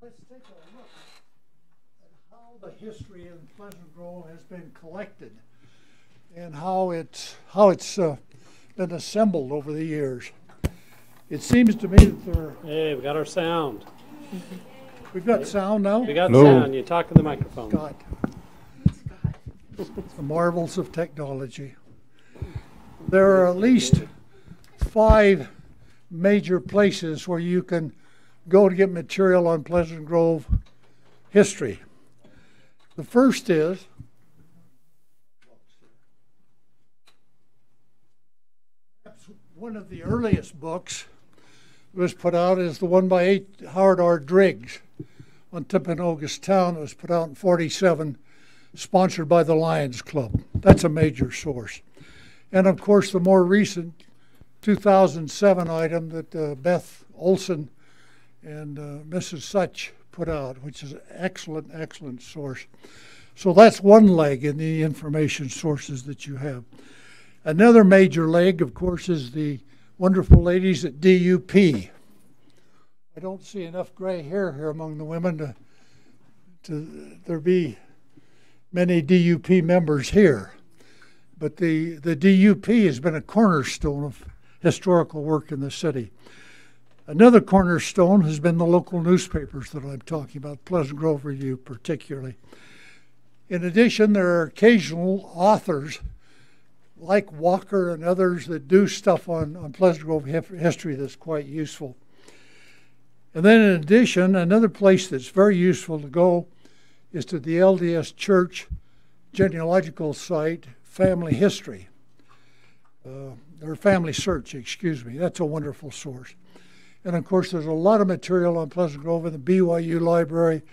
Let's take a look at how the history in Pleasant Grove has been collected and how it's been assembled over the years. It seems to me that Hey, we got our sound. we've got sound now. We got Hello. sound. You talk in the microphone. God. The marvels of technology. There are at least 5 major places where you can go to get material on Pleasant Grove history. The first is one of the earliest books that was put out is the one by Howard R. Driggs on Timpanogos Town. It was put out in '47, sponsored by the Lions Club. That's a major source. And of course, the more recent 2007 item that Beth Olson and Mrs. Such put out, which is an excellent, excellent source. So that's one leg in the information sources that you have. Another major leg, of course, is the wonderful ladies at DUP. I don't see enough gray hair here among the women to there be many DUP members here. But the DUP has been a cornerstone of historical work in the city. Another cornerstone has been the local newspapers that I'm talking about, Pleasant Grove Review particularly. In addition, there are occasional authors like Walker and others that do stuff on Pleasant Grove history that's quite useful. And then in addition, another place that's very useful to go is to the LDS Church genealogical site, Family History, or Family Search, excuse me. That's a wonderful source. And of course, there's a lot of material on Pleasant Grove in the BYU Library,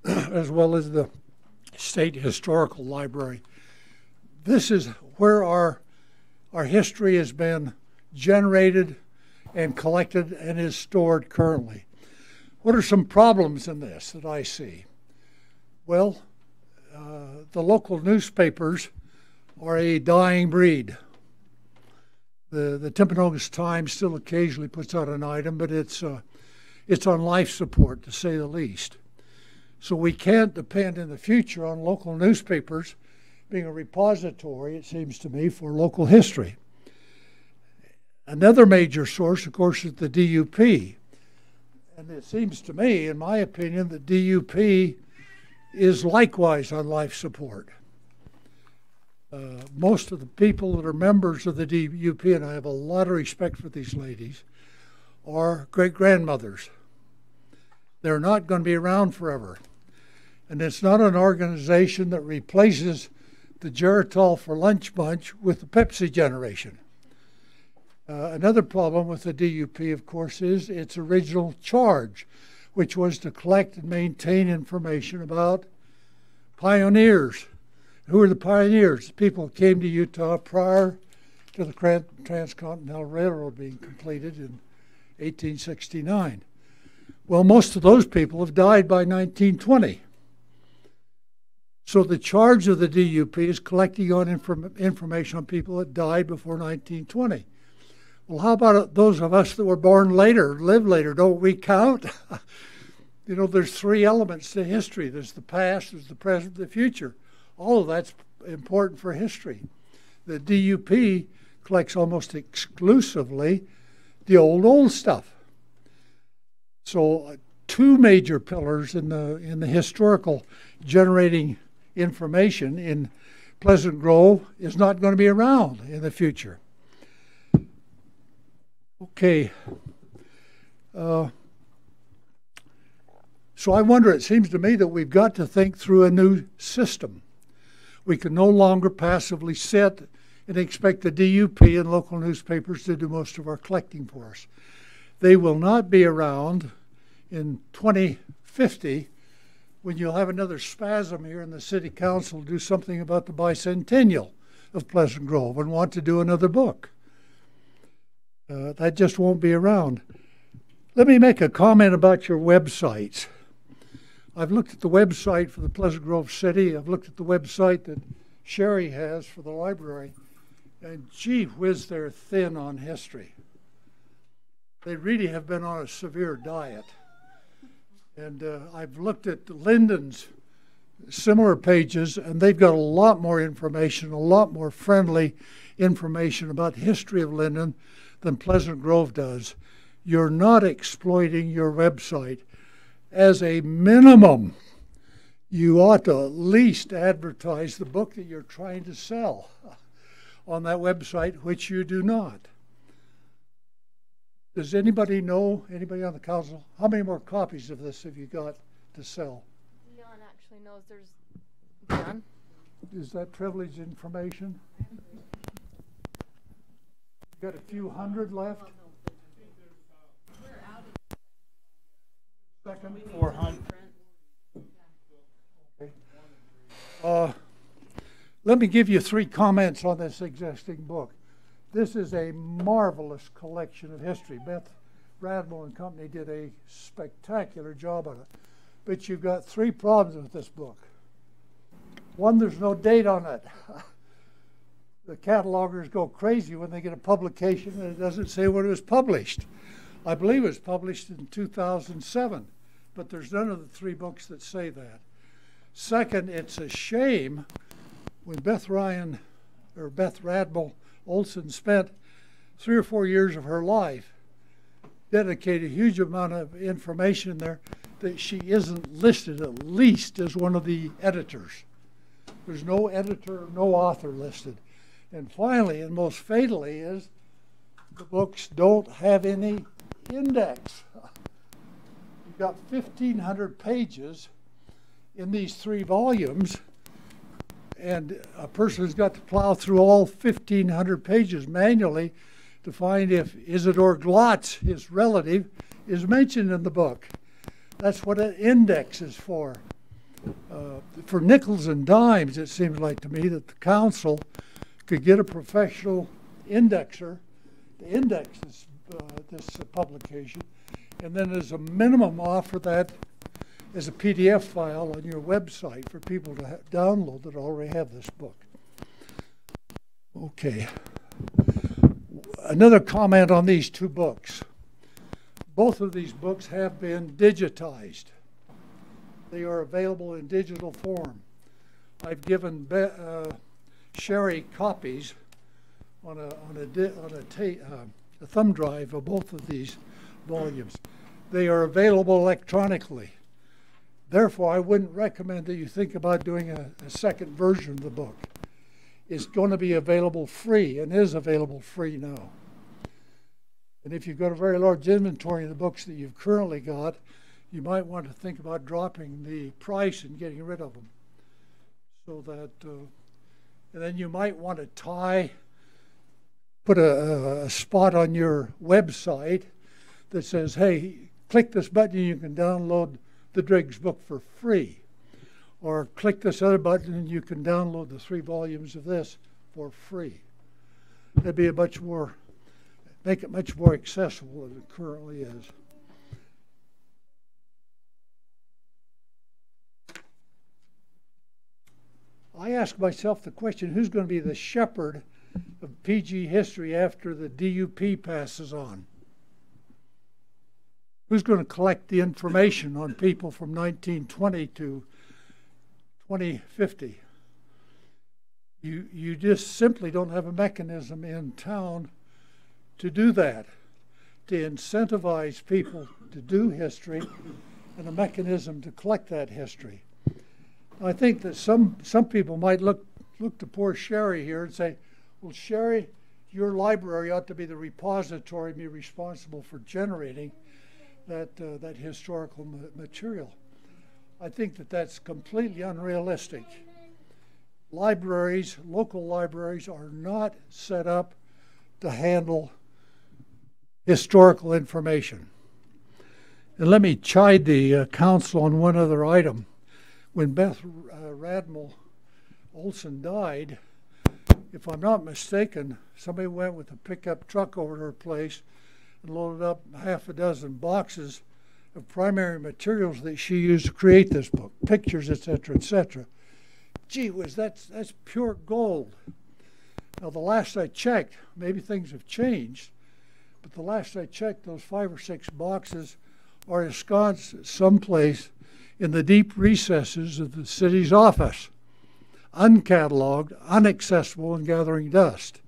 as well as the State Historical Library. This is where our history has been generated and collected and is stored currently. What are some problems in this that I see? Well, the local newspapers are a dying breed. The Timpanogos Times still occasionally puts out an item, but it's on life support, to say the least. So we can't depend in the future on local newspapers being a repository, it seems to me, for local history. Another major source, of course, is the DUP. And it seems to me, in my opinion, that DUP is likewise on life support. Most of the people that are members of the DUP, and I have a lot of respect for these ladies, are great-grandmothers. They're not going to be around forever. And it's not an organization that replaces the Geritol for Lunch Bunch with the Pepsi generation. Another problem with the DUP, of course, is its original charge, which was to collect and maintain information about pioneers. Who were the pioneers? People came to Utah prior to the Transcontinental Railroad being completed in 1869. Well, most of those people have died by 1920. So the charge of the DUP is collecting on information on people that died before 1920. Well, how about those of us that were born later, live later? Don't we count? You know, there's 3 elements to history. There's the past, there's the present, the future. All of that's important for history. The DUP collects almost exclusively the old stuff. So 2 major pillars in the historical generating information in Pleasant Grove is not going to be around in the future. Okay. So I wonder, it seems to me that we've got to think through a new system. We can no longer passively sit and expect the DUP and local newspapers to do most of our collecting for us. They will not be around in 2050 when you'll have another spasm here in the city council to do something about the bicentennial of Pleasant Grove and want to do another book. That just won't be around. Let me make a comment about your websites. I've looked at the website for the Pleasant Grove City. I've looked at the website that Sherry has for the library. And gee whiz, they're thin on history. They really have been on a severe diet. And I've looked at Linden's similar pages, and they've got a lot more information, a lot more friendly information about the history of Linden than Pleasant Grove does. You're not exploiting your website. As a minimum, you ought to at least advertise the book that you're trying to sell on that website, which you do not. Does anybody know, anybody on the council, how many more copies of this have you got to sell? Leon actually knows there's none. Is that privileged information? Got a few hundred left? Second, 400. Okay. Let me give you 3 comments on this existing book. This is a marvelous collection of history. Beth Radmel and company did a spectacular job on it. But you've got 3 problems with this book. One, there's no date on it. The catalogers go crazy when they get a publication and it doesn't say when it was published. I believe it was published in 2007, but there's none of the 3 books that say that. Second, it's a shame when Beth Radmel Olson spent 3 or 4 years of her life, dedicated a huge amount of information there, that she isn't listed at least as one of the editors. There's no editor, no author listed. And finally, and most fatally, is the books don't have any index. You've got 1,500 pages in these 3 volumes, and a person has got to plow through all 1,500 pages manually to find if Isidore Glotz, his relative, is mentioned in the book. That's what an index is for. For nickels and dimes, it seems like to me that the council could get a professional indexer to index this publication, and then as a minimum offer that as a PDF file on your website for people to download that already have this book. Okay. Another comment on these 2 books. Both of these books have been digitized. They are available in digital form. I've given Sherry copies on a thumb drive of both of these volumes. They are available electronically. Therefore, I wouldn't recommend that you think about doing a second version of the book. It's going to be available free and is available free now. And if you've got a very large inventory of the books that you've currently got, you might want to think about dropping the price and getting rid of them. So that, and then you might want to put a spot on your website that says, hey, click this button and you can download the Driggs book for free. Or click this other button and you can download the 3 volumes of this for free. That'd be make it much more accessible than it currently is. I ask myself the question, who's going to be the shepherd of PG history after the DUP passes on? Who's going to collect the information on people from 1920 to 2050? You just simply don't have a mechanism in town to do that, to incentivize people to do history and a mechanism to collect that history. I think that some people might look to poor Sherry here and say, well, Sherry, your library ought to be the repository and be responsible for generating that historical material. I think that that's completely unrealistic. Libraries, local libraries, are not set up to handle historical information. And let me chide the council on one other item. When Beth Radmel Olson died, if I'm not mistaken, somebody went with a pickup truck over to her place and loaded up half a dozen boxes of primary materials that she used to create this book, pictures, etc., etc. Gee whiz, that's pure gold. Now, the last I checked, maybe things have changed, but the last I checked, those 5 or 6 boxes are ensconced someplace in the deep recesses of the city's office, uncatalogued, inaccessible, and gathering dust.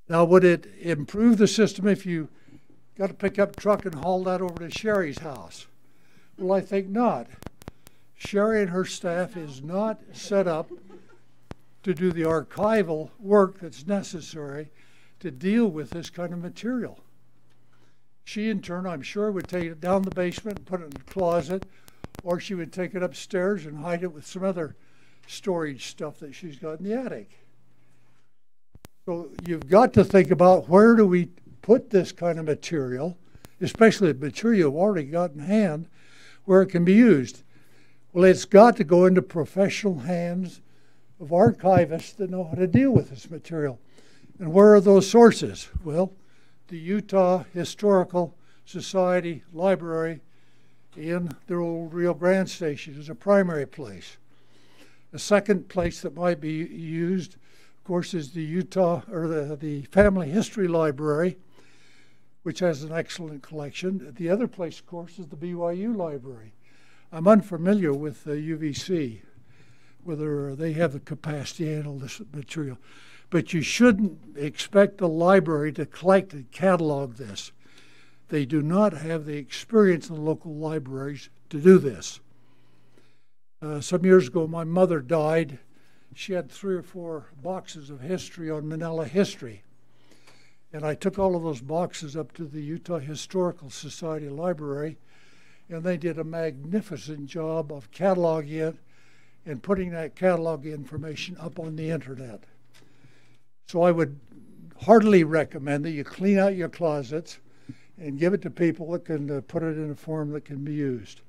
Now, would it improve the system if you got a pickup truck and haul that over to Sherry's house? Well, I think not. Sherry and her staff is not set up to do the archival work that's necessary to deal with this kind of material. She, in turn, I'm sure, would take it down the basement and put it in the closet, or she would take it upstairs and hide it with some other storage stuff that she's got in the attic. So you've got to think about, where do we put this kind of material, especially the material you've already got in hand, where it can be used? Well, it's got to go into professional hands of archivists that know how to deal with this material. And where are those sources? Well, the Utah Historical Society Library in their old Rio Grande station is a primary place. A second place that might be used, of course, is the Utah, or the Family History Library, which has an excellent collection. The other place, of course, is the BYU Library. I'm unfamiliar with the UVC, whether they have the capacity to handle this material. But you shouldn't expect the library to collect and catalog this. They do not have the experience in the local libraries to do this. Some years ago, my mother died. She had 3 or 4 boxes of history on Manila history. And I took all of those boxes up to the Utah Historical Society Library, and they did a magnificent job of cataloging it and putting that catalog information up on the internet. So I would heartily recommend that you clean out your closets and give it to people that can put it in a form that can be used.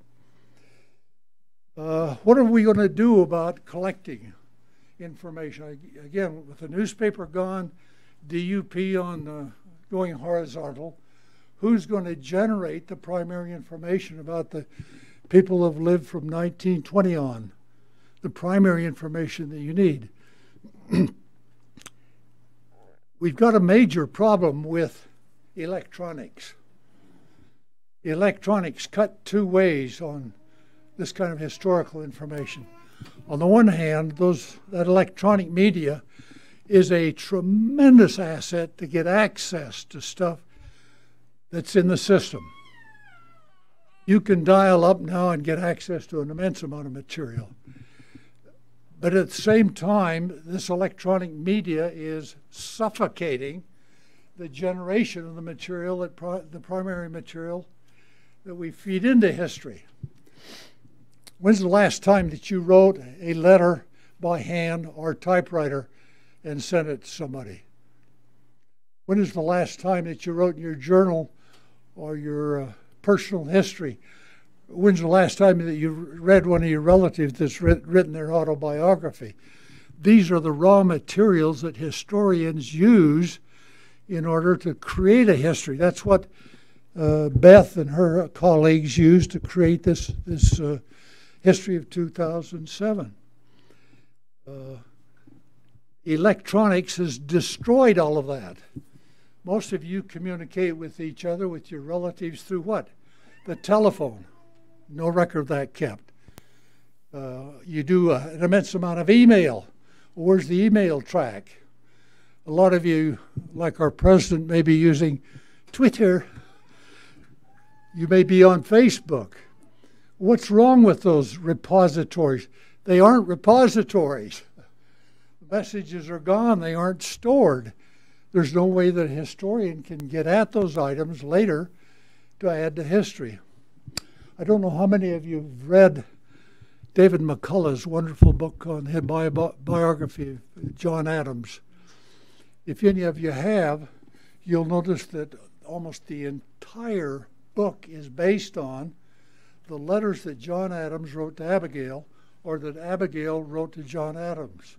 What are we going to do about collecting information? Again, with the newspaper gone, DUP on going horizontal, who's going to generate the primary information about the people who have lived from 1920 on? The primary information that you need. We've got a major problem with electronics. Electronics cut 2 ways on this kind of historical information. On the one hand, that electronic media is a tremendous asset to get access to stuff that's in the system. You can dial up now and get access to an immense amount of material. But at the same time, this electronic media is suffocating the generation of the material, the primary material that we feed into history. When's the last time that you wrote a letter by hand or typewriter and sent it to somebody? When is the last time that you wrote in your journal or your personal history? When's the last time that you read one of your relatives that's written their autobiography? These are the raw materials that historians use in order to create a history. That's what Beth and her colleagues used to create this history of 2007. Electronics has destroyed all of that. Most of you communicate with each other, with your relatives, through what? The telephone. No record of that kept. You do an immense amount of email. Where's the email track? A lot of you, like our president, may be using Twitter. You may be on Facebook. What's wrong with those repositories? They aren't repositories. The messages are gone. They aren't stored. There's no way that a historian can get at those items later to add to history. I don't know how many of you have read David McCullough's wonderful book on his biography of John Adams. If any of you have, you'll notice that almost the entire book is based on the letters that John Adams wrote to Abigail, or that Abigail wrote to John Adams.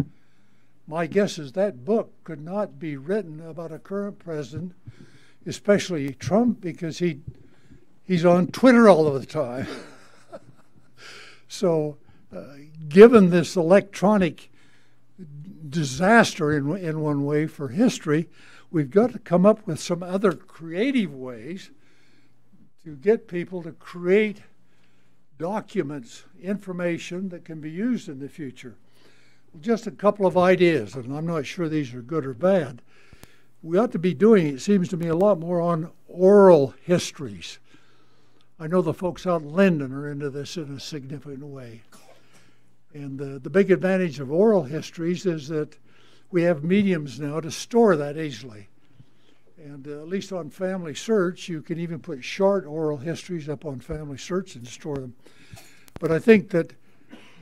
My guess is that book could not be written about a current president, especially Trump, because he's on Twitter all of the time. So given this electronic disaster in one way for history, we've got to come up with some other creative ways to get people to create documents, information that can be used in the future. Just a couple of ideas, and I'm not sure these are good or bad. We ought to be doing, it seems to me, a lot more on oral histories. I know the folks out in Linden are into this in a significant way. And the big advantage of oral histories is that we have mediums now to store that easily. And at least on Family Search, you can even put short oral histories up on Family Search and store them. But I think that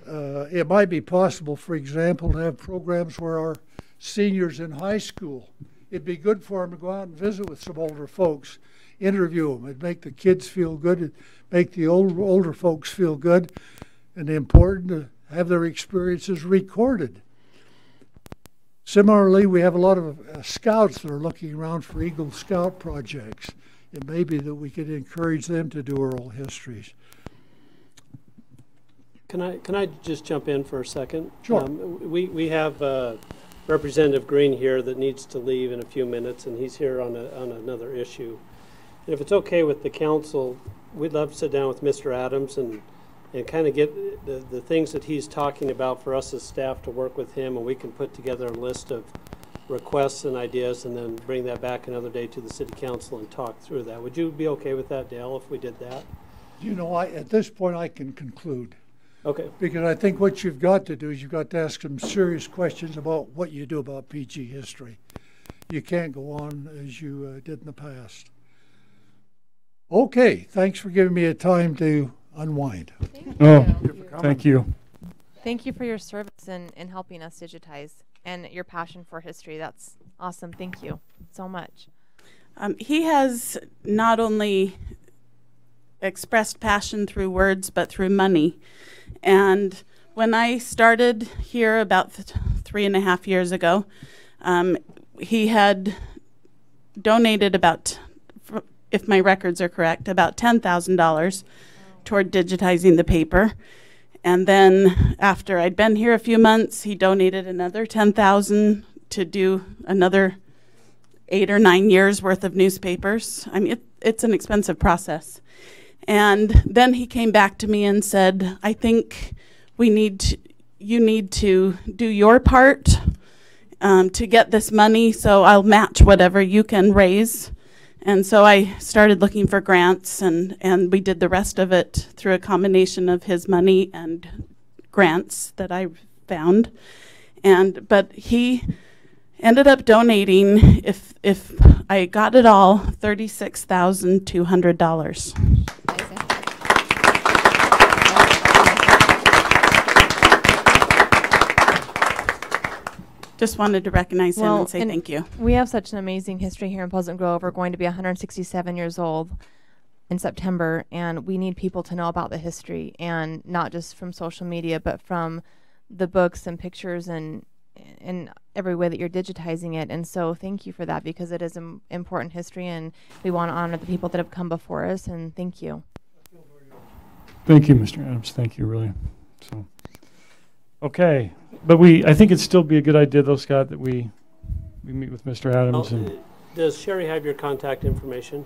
it might be possible, for example, to have programs where our seniors in high school, it'd be good for them to go out and visit with some older folks, interview them. It'd make the kids feel good, it'd make the older folks feel good, and important to have their experiences recorded. Similarly, we have a lot of scouts that are looking around for Eagle Scout projects. It may be that we could encourage them to do oral histories. Can I just jump in for a second? Sure. We have Representative Green here that needs to leave in a few minutes, and he's here on another issue. And if it's okay with the council, we'd love to sit down with Mr. Adams and kind of get the things that he's talking about for us as staff to work with him, and we can put together a list of requests and ideas and then bring that back another day to the city council and talk through that. Would you be okay with that, Dale, if we did that? You know, at this point I can conclude. Okay. Because I think what you've got to do is you've got to ask some serious questions about what you do about PG history. You can't go on as you did in the past. Okay, thanks for giving me a time to unwind. Thank you. Thank you for your service in helping us digitize and your passion for history. That's awesome. Thank you so much. He has not only expressed passion through words, but through money. And when I started here about 3.5 years ago, he had donated about, if my records are correct, about $10,000 toward digitizing the paper. And then after I'd been here a few months, he donated another $10,000 to do another 8 or 9 years worth of newspapers. I mean, it's an expensive process. And then he came back to me and said, I think you need to do your part to get this money, so I'll match whatever you can raise. And so I started looking for grants, and we did the rest of it through a combination of his money and grants that I found. But he ended up donating, if I got it all, $36,200. Just wanted to recognize him and say thank you. We have such an amazing history here in Pleasant Grove. We're going to be 167 years old in September, and we need people to know about the history, and not just from social media, but from the books and pictures and every way that you're digitizing it. And so thank you for that, because it is an important history, and we want to honor the people that have come before us, and thank you. Thank you, Mr. Adams. Thank you, really. So, okay. But I think it'd still be a good idea, though, Scott, that we meet with Mr. Adams. Does Sherry have your contact information?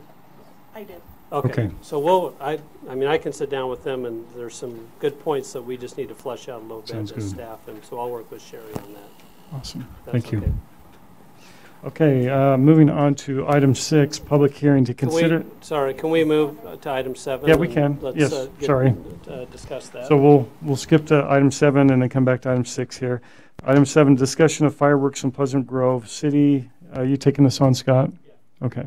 I did. Okay. So I mean, I can sit down with them, and there's some good points that we just need to flesh out a little bit as staff, and so I'll work with Sherry on that. Awesome. Thank you. Okay, moving on to item 6, public hearing to consider. Can we move to item 7? Yeah, we can. Yes, sorry. Discuss that. So we'll skip to item 7 and then come back to item 6 here. Item 7, discussion of fireworks in Pleasant Grove City. Are you taking this on, Scott? Yeah. Okay.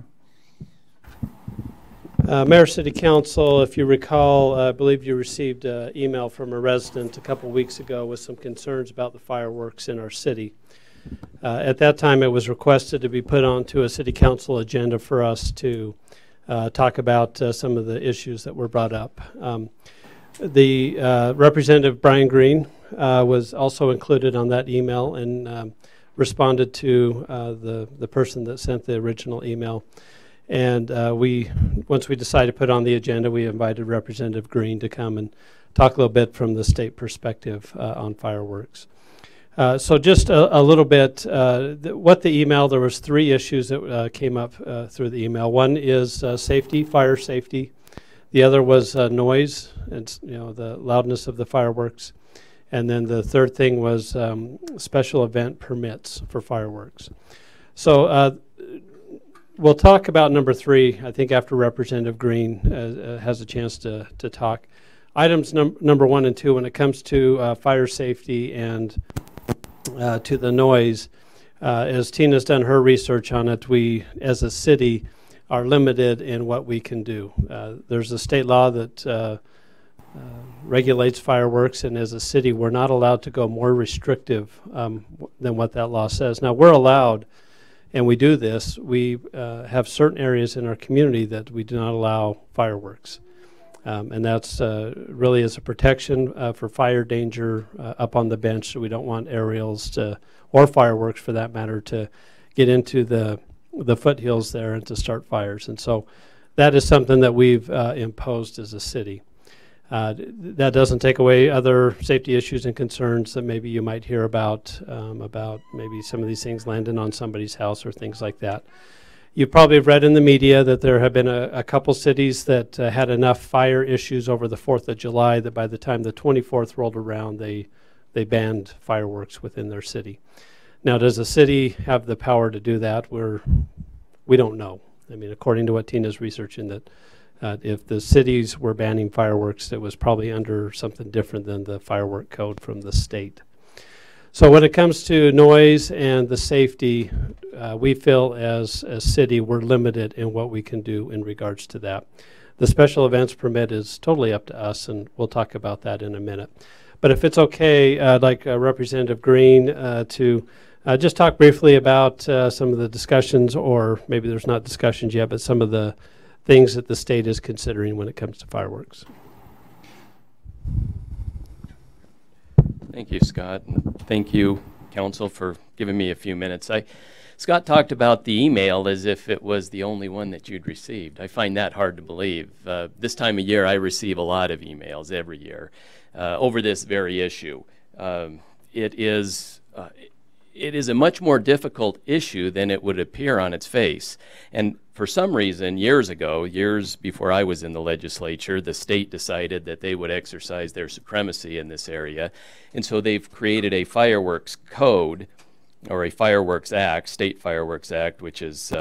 Mayor, City Council, if you recall, I believe you received an email from a resident a couple weeks ago with some concerns about the fireworks in our city. At that time, it was requested to be put onto a city council agenda for us to talk about some of the issues that were brought up. The Representative Brian Green was also included on that email and responded to the person that sent the original email. And once we decided to put on the agenda, we invited Representative Green to come and talk a little bit from the state perspective on fireworks. So just a little bit, what the email, there was 3 issues that came up through the email. One is safety, fire safety. The other was noise, and the loudness of the fireworks. And then the third thing was special event permits for fireworks. So we'll talk about number 3, I think, after Representative Green has a chance to talk. Items number 1 and 2, when it comes to fire safety and to the noise, as Tina's done her research on it, we, as a city, are limited in what we can do. There's a state law that regulates fireworks, and as a city, we're not allowed to go more restrictive than what that law says. Now, we're allowed, and we do this, we have certain areas in our community that we do not allow fireworks. And that's really as a protection for fire danger up on the bench. So we don't want aerials or fireworks for that matter to get into the foothills there and to start fires. And so that is something that we've imposed as a city. That doesn't take away other safety issues and concerns that maybe you might hear about maybe some of these things landing on somebody's house or things like that. You probably have read in the media that there have been a couple cities that had enough fire issues over the 4th of July that by the time the 24th rolled around, they banned fireworks within their city. Now, does a city have the power to do that? We don't know. I mean, according to what Tina's researching, that if the cities were banning fireworks, it was probably under something different than the firework code from the state. So when it comes to noise and the safety, we feel as a city we're limited in what we can do in regards to that. The special events permit is totally up to us, and we'll talk about that in a minute. But if it's okay, I'd like Representative Green to just talk briefly about some of the discussions, or maybe there's not discussions yet, but some of the things that the state is considering when it comes to fireworks. Thank you, Scott. And thank you, Council, for giving me a few minutes. Scott talked about the email as if it was the only one that you'd received. I find that hard to believe. This time of year, I receive a lot of emails every year over this very issue. It is a much more difficult issue than it would appear on its face. And for some reason, years ago, years before I was in the legislature, the state decided that they would exercise their supremacy in this area. And so they've created a fireworks code, or a fireworks act, State Fireworks Act, which is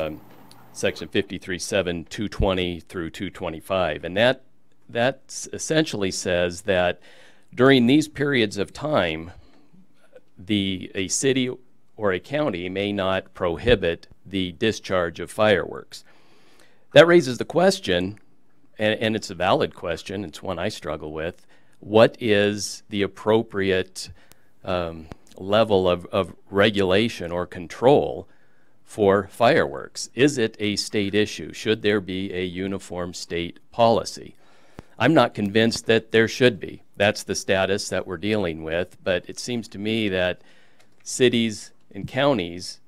section 53.7, 220 through 225. And that essentially says that during these periods of time, a city or a county may not prohibit the discharge of fireworks. That raises the question, and it's a valid question, it's one I struggle with, what is the appropriate level of regulation or control for fireworks? Is it a state issue? Should there be a uniform state policy? I'm not convinced that there should be. That's the status that we're dealing with, but it seems to me that cities and counties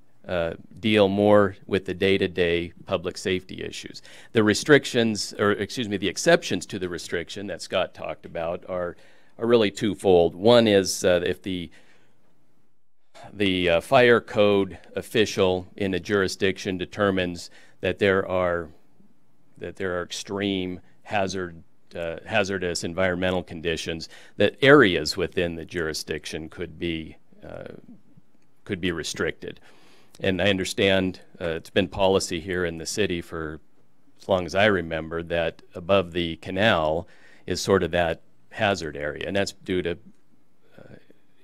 deal more with the day-to-day public safety issues. The restrictions, or excuse me, the exceptions to the restriction that Scott talked about are really twofold. One is if the fire code official in a jurisdiction determines that there are extreme hazardous environmental conditions, that areas within the jurisdiction could be restricted. And I understand it's been policy here in the city for as long as I remember that above the canal is sort of that hazard area, and that's due to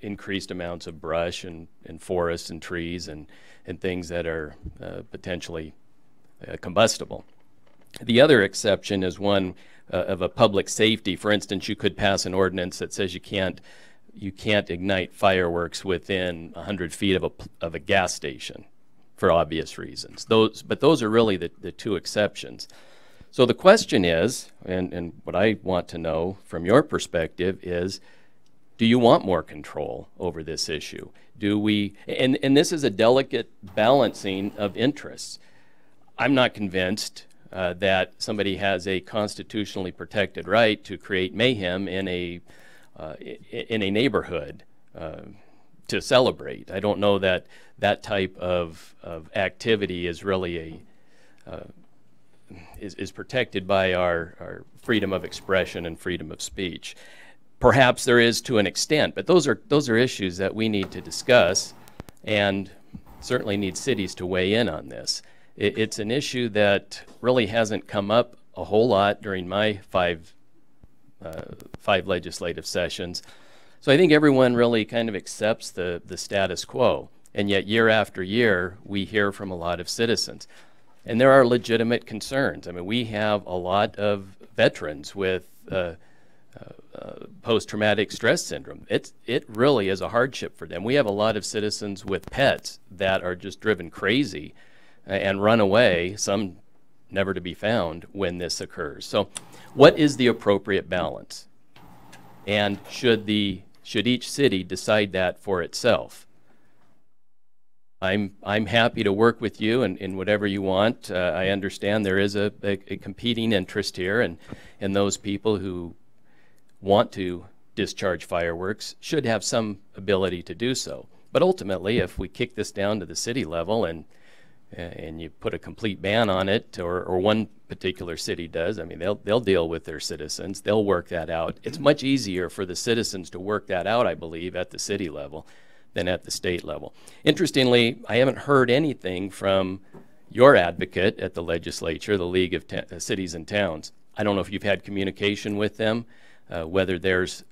increased amounts of brush and forests and trees and things that are potentially combustible. The other exception is one of a public safety. For instance, you could pass an ordinance that says you can't ignite fireworks within 100 feet of a gas station for obvious reasons. But those are really the two exceptions. So the question is, and what I want to know from your perspective is, do you want more control over this issue? Do we, and this is a delicate balancing of interests. I'm not convinced that somebody has a constitutionally protected right to create mayhem in a neighborhood to celebrate. I don't know that that type of activity is really is protected by our freedom of expression and freedom of speech. Perhaps there is to an extent, but those are issues that we need to discuss, and certainly need cities to weigh in on this. It's an issue that really hasn't come up a whole lot during my five legislative sessions. So I think everyone really kind of accepts the status quo. And yet year after year, we hear from a lot of citizens. And there are legitimate concerns. I mean, we have a lot of veterans with post-traumatic stress syndrome. It really is a hardship for them. We have a lot of citizens with pets that are just driven crazy and run away, some never to be found, when this occurs. So what is the appropriate balance? And should each city decide that for itself? I'm happy to work with you in whatever you want. I understand there is a competing interest here, and those people who want to discharge fireworks should have some ability to do so. But ultimately, if we kick this down to the city level and you put a complete ban on it, or one particular city does, I mean, they'll deal with their citizens. They'll work that out. It's much easier for the citizens to work that out, I believe, at the city level than at the state level. Interestingly, I haven't heard anything from your advocate at the legislature, the League of Cities and Towns. I don't know if you've had communication with them, whether there's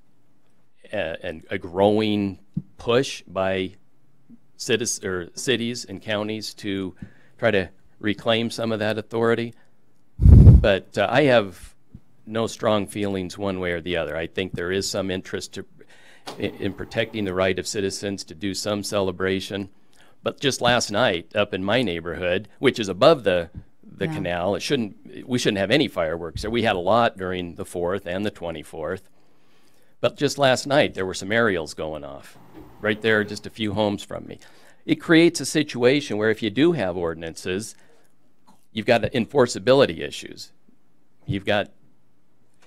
a growing push by cities and counties to try to reclaim some of that authority. But I have no strong feelings one way or the other. I think there is some interest in protecting the right of citizens to do some celebration. But just last night up in my neighborhood, which is above the canal, we shouldn't have any fireworks there. We had a lot during the 4th and the 24th. But just last night there were some aerials going off right there just a few homes from me. It creates a situation where if you do have ordinances, you've got enforceability issues. You've got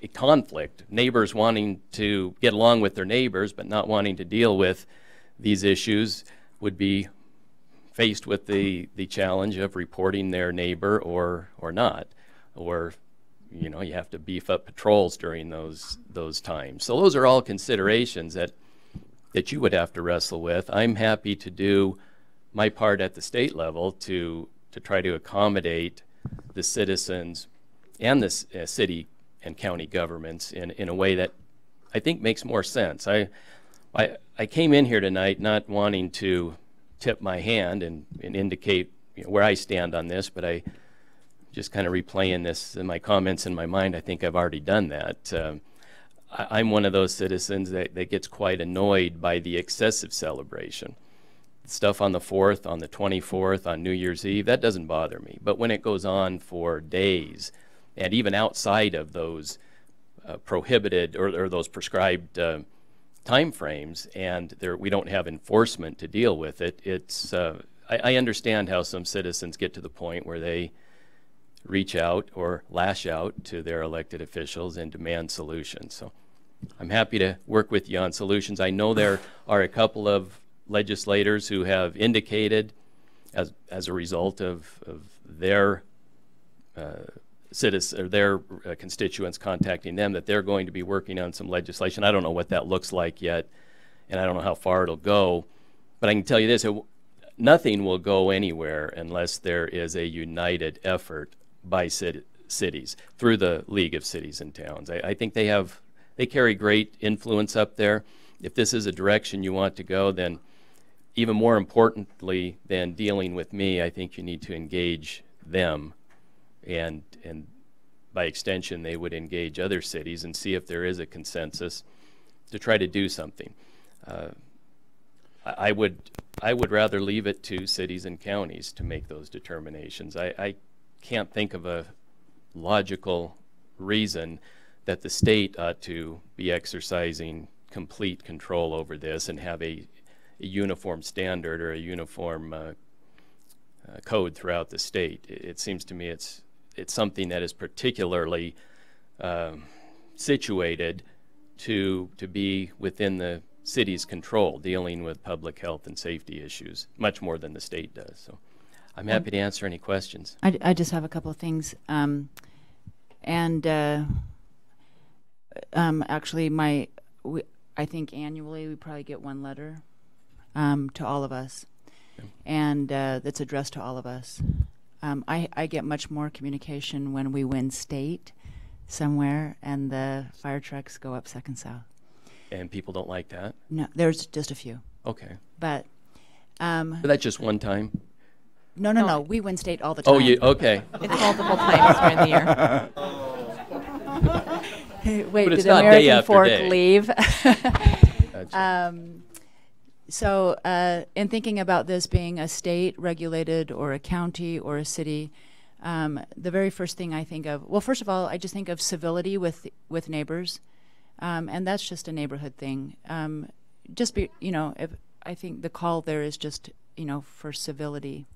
a conflict, neighbors wanting to get along with their neighbors but not wanting to deal with these issues would be faced with the challenge of reporting their neighbor or not, or you know, you have to beef up patrols during those times. So those are all considerations that you would have to wrestle with. I'm happy to do my part at the state level to try to accommodate the citizens and the city and county governments in a way that I think makes more sense. I came in here tonight not wanting to tip my hand and indicate, you know, where I stand on this, but I just kind of replaying this in my comments in my mind. I think I've already done that. I'm one of those citizens that gets quite annoyed by the excessive celebration. Stuff on the 4th, on the 24th, on New Year's Eve, that doesn't bother me. But when it goes on for days, and even outside of those prohibited or those prescribed time frames, and we don't have enforcement to deal with it, I understand how some citizens get to the point where they reach out or lash out to their elected officials and demand solutions. So I'm happy to work with you on solutions. I know there are a couple of legislators who have indicated, as a result of their citizens or their constituents contacting them, that they're going to be working on some legislation. I don't know what that looks like yet, and I don't know how far it'll go. But I can tell you this: nothing will go anywhere unless there is a united effort by cities through the League of Cities and Towns. I think they carry great influence up there. If this is a direction you want to go, then even more importantly than dealing with me, I think you need to engage them, and by extension they would engage other cities and see if there is a consensus to try to do something. I would rather leave it to cities and counties to make those determinations. I can't think of a logical reason that the state ought to be exercising complete control over this and have a uniform standard or a uniform code throughout the state. It seems to me it's something that is particularly situated to be within the city's control, dealing with public health and safety issues much more than the state does. So I'm happy to answer any questions. I just have a couple of things. Actually, I think annually we probably get one letter to all of us, and that's addressed to all of us. I get much more communication when we win state somewhere and the fire trucks go up Second South. And people don't like that? No, there's just a few. Okay. But But that's just one time? no, we win state all the time. Oh, okay. It's multiple times during the year. Wait, But it's did not day American after Fork day. leave? Gotcha. So in thinking about this being a state regulated or a county or a city, the very first thing I think of, well, first of all, I just think of civility with neighbors, and that's just a neighborhood thing. Just be, if I think the call there is just, for civility,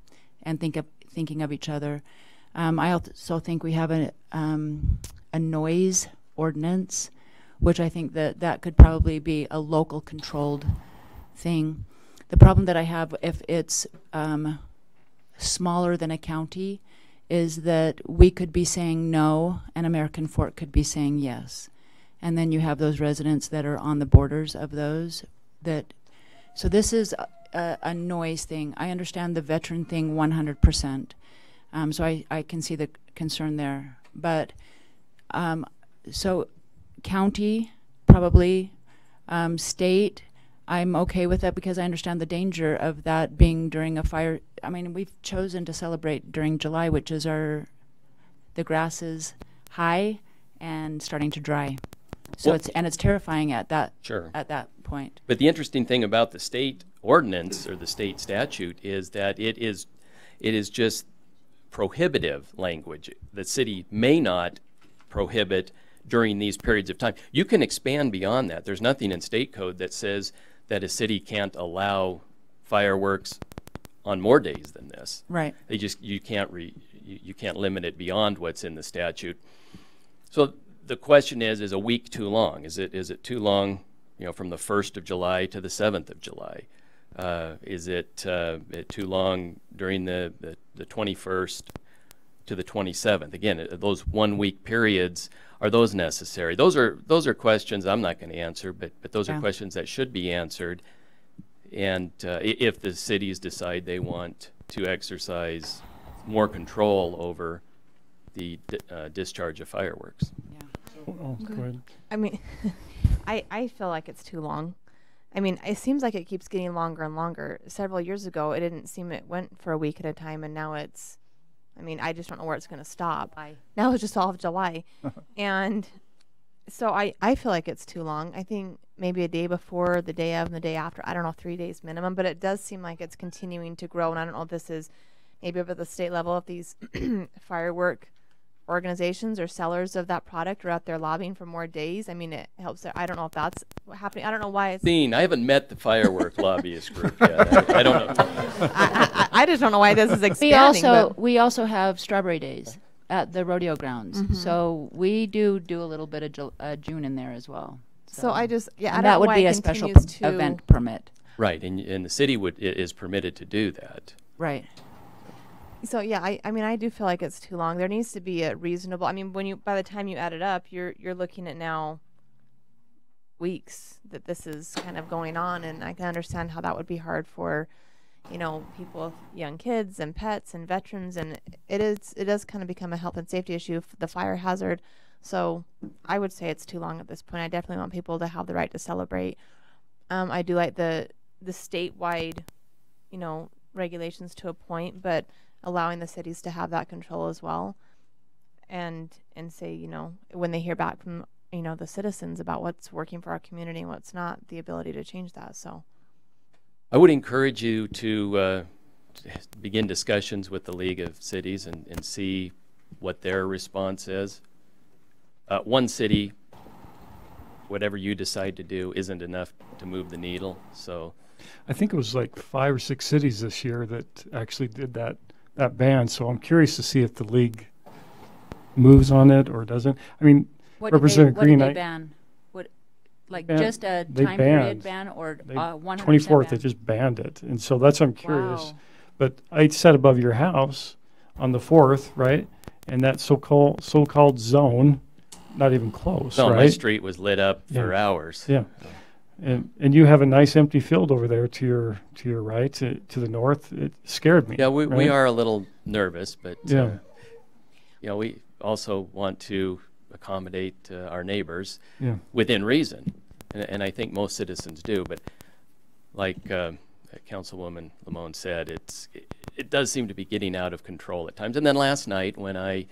and thinking of each other. I also think we have a noise ordinance, which I think that could probably be a local controlled thing. The problem that I have if it's smaller than a county is that we could be saying no and American Fork could be saying yes. And then you have those residents that are on the borders of those so this is a noise thing. I understand the veteran thing 100%. So I can see the concern there. But so county, probably, state, I'm okay with that because I understand the danger of that being during a fire. I mean, we've chosen to celebrate during July, which is the grass is high and starting to dry. So it's terrifying at that point. But the interesting thing about the state ordinance or the state statute is that it is just prohibitive language. The city may not prohibit during these periods of time. You can expand beyond that. There's nothing in state code that says that a city can't allow fireworks on more days than this. Right. You can't limit it beyond what's in the statute. So the question is a week too long? Is it too long, from the 1st of July to the 7th of July? Is it too long during the 21st to the 27th? Again, those 1 week periods, are those necessary? Those are questions I'm not going to answer, but those are questions that should be answered. And if the cities decide they want to exercise more control over the discharge of fireworks. Oh, go ahead. I mean, I feel like it's too long. I mean, it seems like it keeps getting longer and longer. Several years ago, it didn't seem it went for a week at a time, and now it's, I mean, I just don't know where it's going to stop. Now it's just all of July. And so I feel like it's too long. I think maybe a day before, the day of, and the day after. I don't know, 3 days minimum, but it does seem like it's continuing to grow. And I don't know if this is maybe over the state level, if these firework organizations or sellers of that product are out there lobbying for more days. I mean, it helps. I don't know if that's happening. I don't know why it's. I haven't met the firework lobbyist group yet. I don't know. I just don't know why this is expanding. We also have strawberry days at the rodeo grounds, so we do a little bit of June in there as well. So I just I don't that know would why be it a special continues to- event permit. Right, and the city is permitted to do that. Right. So yeah, I mean, I do feel like it's too long. There needs to be a reasonable. I mean, by the time you add it up, you're looking at now weeks that this is kind of going on, and I can understand how that would be hard for, people with young kids and pets and veterans, and it does kind of become a health and safety issue, the fire hazard. So I would say it's too long at this point. I definitely want people to have the right to celebrate. I do like the statewide, regulations to a point, but allowing the cities to have that control as well, and say, when they hear back from, the citizens about what's working for our community and what's not, the ability to change that. So I would encourage you to begin discussions with the League of Cities and see what their response is. One city, whatever you decide to do, isn't enough to move the needle. So I think it was like 5 or 6 cities this year that actually did that ban. So I'm curious to see if the league moves on it or doesn't. I mean, Representative Green, what did they ban? Just a they time period banned- ban or they- 100% 24th, ban? they just banned it. And so that's, I'm curious. Wow. But I sat above your house on the 4th, right? And that so-called zone, not even close, No, right? my street was lit up for Yeah. hours. Yeah. And you have a nice empty field over there to your right, to the north. It scared me. Yeah, we right? are a little nervous, but Yeah. we also want to accommodate our neighbors Yeah. within reason, and I think most citizens do. But like Councilwoman Lamone said, it does seem to be getting out of control at times. And then last night when I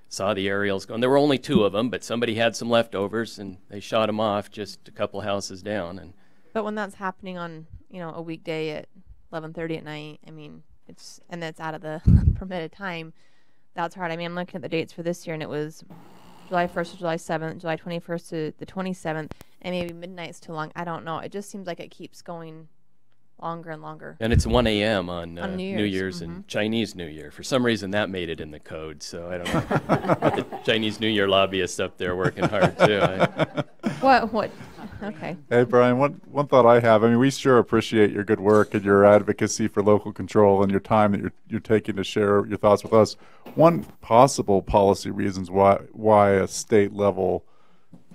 saw the aerials going, there were only 2 of them, but somebody had some leftovers and they shot them off just a couple houses down. And But when that's happening on, a weekday at 11:30 at night, I mean, it's out of the permitted time. That's hard. I mean, I'm looking at the dates for this year, and it was July 1st to July 7th, July 21st to the 27th, and maybe midnight's too long. I don't know. It just seems like it keeps going longer and longer. And it's 1 a.m. on New New Year's, Year's and Chinese New Year. For some reason, that made it in the code, so I don't know. But the Chinese New Year lobbyists up there working hard, too. What? Okay. Hey, Brian, one thought I have, I mean, we sure appreciate your good work and your advocacy for local control and your time that you're taking to share your thoughts with us. One possible policy reasons why a state level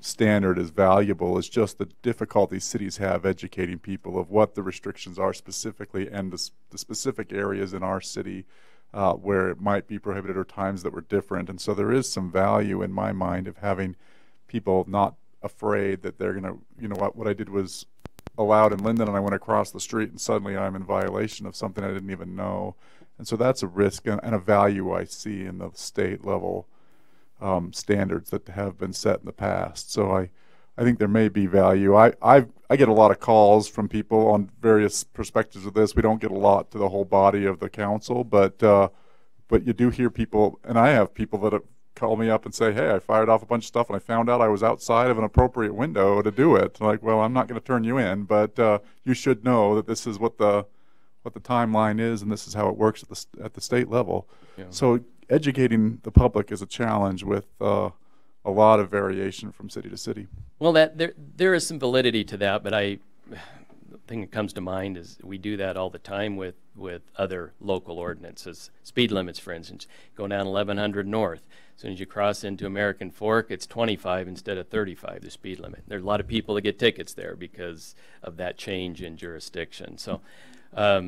standard is valuable is just the difficulty cities have educating people of what the restrictions are specifically and the specific areas in our city where it might be prohibited or times that were different. And so there is some value in my mind of having people not afraid that they're going to, what I did was allowed in Linden and I went across the street and suddenly I'm in violation of something I didn't even know. And so that's a risk and a value I see in the state level standards that have been set in the past. So I think there may be value. I get a lot of calls from people on various perspectives of this. We don't get a lot to the whole body of the council, but you do hear people, and I have people that have called me up and say, hey, I fired off a bunch of stuff and I found out I was outside of an appropriate window to do it. Like, well, I'm not going to turn you in, but you should know that this is what the timeline is and this is how it works at the state level. Yeah. So educating the public is a challenge with a lot of variation from city to city. Well, there is some validity to that, but the thing that comes to mind is we do that all the time with other local ordinances. Speed limits, for instance, go down 1100 north. As soon as you cross into American Fork, it's 25 instead of 35, the speed limit. There's a lot of people that get tickets there because of that change in jurisdiction. So, but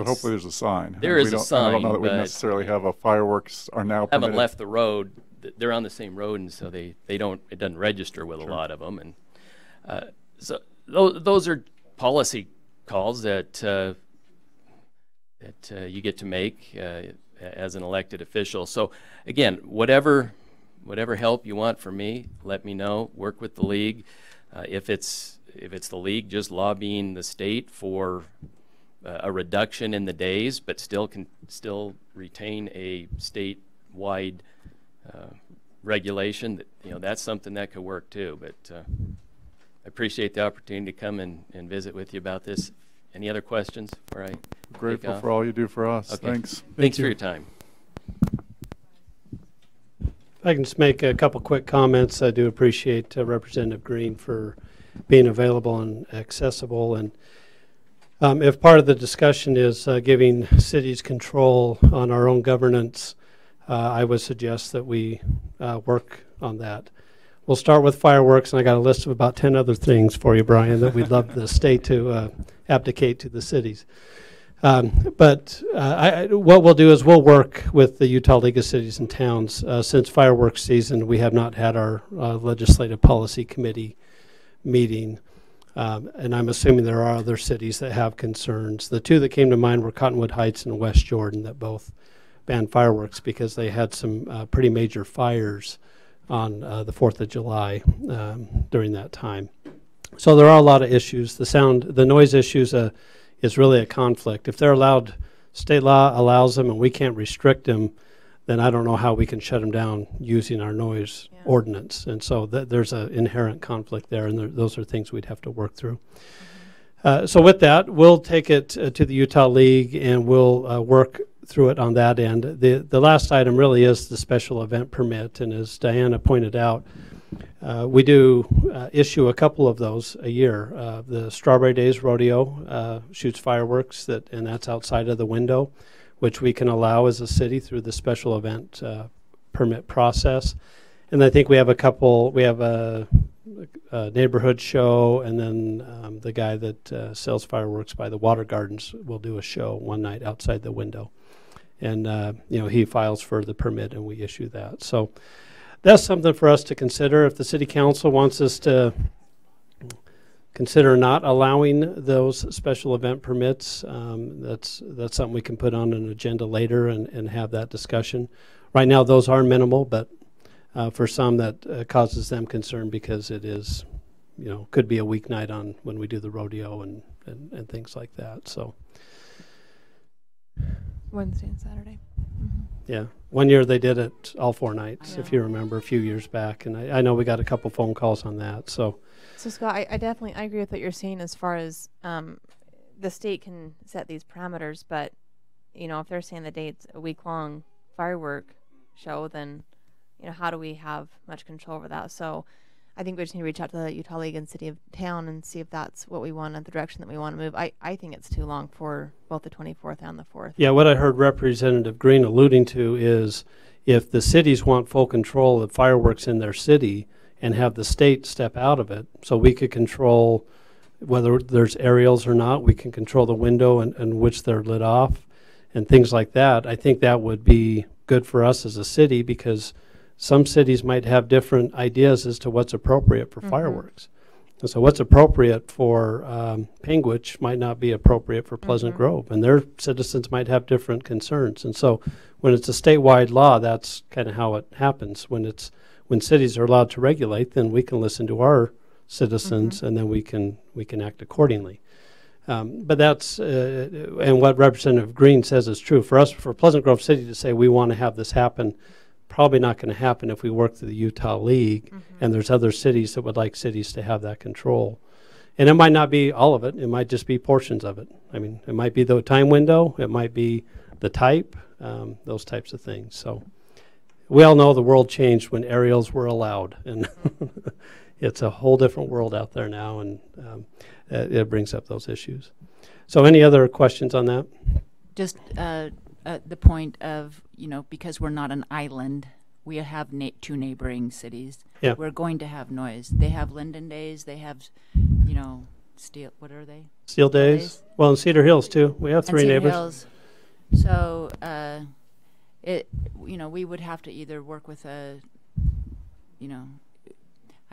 hopefully there's a sign. There is a sign. I don't know that we necessarily have a fireworks are now permitted. Haven't left the road. They're on the same road, and so they don't. It doesn't register with a lot of them, and so those are policy calls that you get to make as an elected official. So again, whatever help you want from me, let me know. Work with the league. If it's the league just lobbying the state for a reduction in the days, but still retain a statewide regulation, that's something that could work too. But I appreciate the opportunity to come and visit with you about this. Any other questions before I Grateful for all you do for us. Okay. Thanks. Thanks for your time. I can just make a couple quick comments. I do appreciate Representative Green for being available and accessible. And if part of the discussion is giving cities control on our own governance, I would suggest that we work on that. We'll start with fireworks, and I got a list of about 10 other things for you, Brian, that we'd love the state to abdicate to the cities. But what we'll do is we'll work with the Utah League of Cities and Towns. Since fireworks season, we have not had our legislative policy committee meeting. And I'm assuming there are other cities that have concerns. The two that came to mind were Cottonwood Heights and West Jordan that both banned fireworks because they had some pretty major fires on the 4th of July during that time. So there are a lot of issues. The noise issues is really a conflict. If they're allowed, state law allows them and we can't restrict them, then I don't know how we can shut them down using our noise ordinance. And so there's an inherent conflict there, and those are things we'd have to work through. So with that, we'll take it to the Utah League and we'll work through it on that end. The last item really is the special event permit, and as Diana pointed out, We do issue a couple of those a year. The Strawberry Days Rodeo shoots fireworks, and that's outside of the window, which we can allow as a city through the special event permit process. And I think we have a couple. We have a neighborhood show, and then the guy that sells fireworks by the Water Gardens will do a show one night outside the window. And he files for the permit, and we issue that. So that's something for us to consider. If the city council wants us to consider not allowing those special event permits, that's something we can put on an agenda later and have that discussion. Right now, those are minimal, but for some that causes them concern because it is, could be a weeknight on when we do the rodeo and things like that. So. Wednesday and Saturday. Mm-hmm. Yeah. One year they did it all 4 nights, if you remember, a few years back. And I know we got a couple phone calls on that. So Scott, I definitely agree with what you're saying as far as the state can set these parameters. But, if they're saying the date's a week-long firework show, then, how do we have much control over that? So I think we just need to reach out to the Utah League and City of Town and see if that's what we want and the direction that we want to move. I think it's too long for both the 24th and the 4th. Yeah, what I heard Representative Green alluding to is if the cities want full control of fireworks in their city and have the state step out of it, so we could control whether there's aerials or not, we can control the window and which they're lit off and things like that. I think that would be good for us as a city because some cities might have different ideas as to what's appropriate for fireworks. And so what's appropriate for Panguitch might not be appropriate for Pleasant Grove, and their citizens might have different concerns. And so when it's a statewide law, that's kind of how it happens. When cities are allowed to regulate, then we can listen to our citizens and then we can act accordingly. But that's, and what Representative Green says is true. For us, for Pleasant Grove City to say we want to have this happen, probably not going to happen if we work through the Utah League, and there's other cities that would like cities to have that control. And it might not be all of it. It might just be portions of it. I mean, it might be the time window. It might be the type, those types of things. So we all know the world changed when aerials were allowed, and it's a whole different world out there now, and it brings up those issues. So any other questions on that? Just the point of, because we're not an island, we have 2 neighboring cities. Yeah. We're going to have noise. They have Linden Days. They have, Steel. What are they? Steel Days. Well, in Cedar Hills too. We have 3 Cedar neighbors. Hills. So we would have to either work with I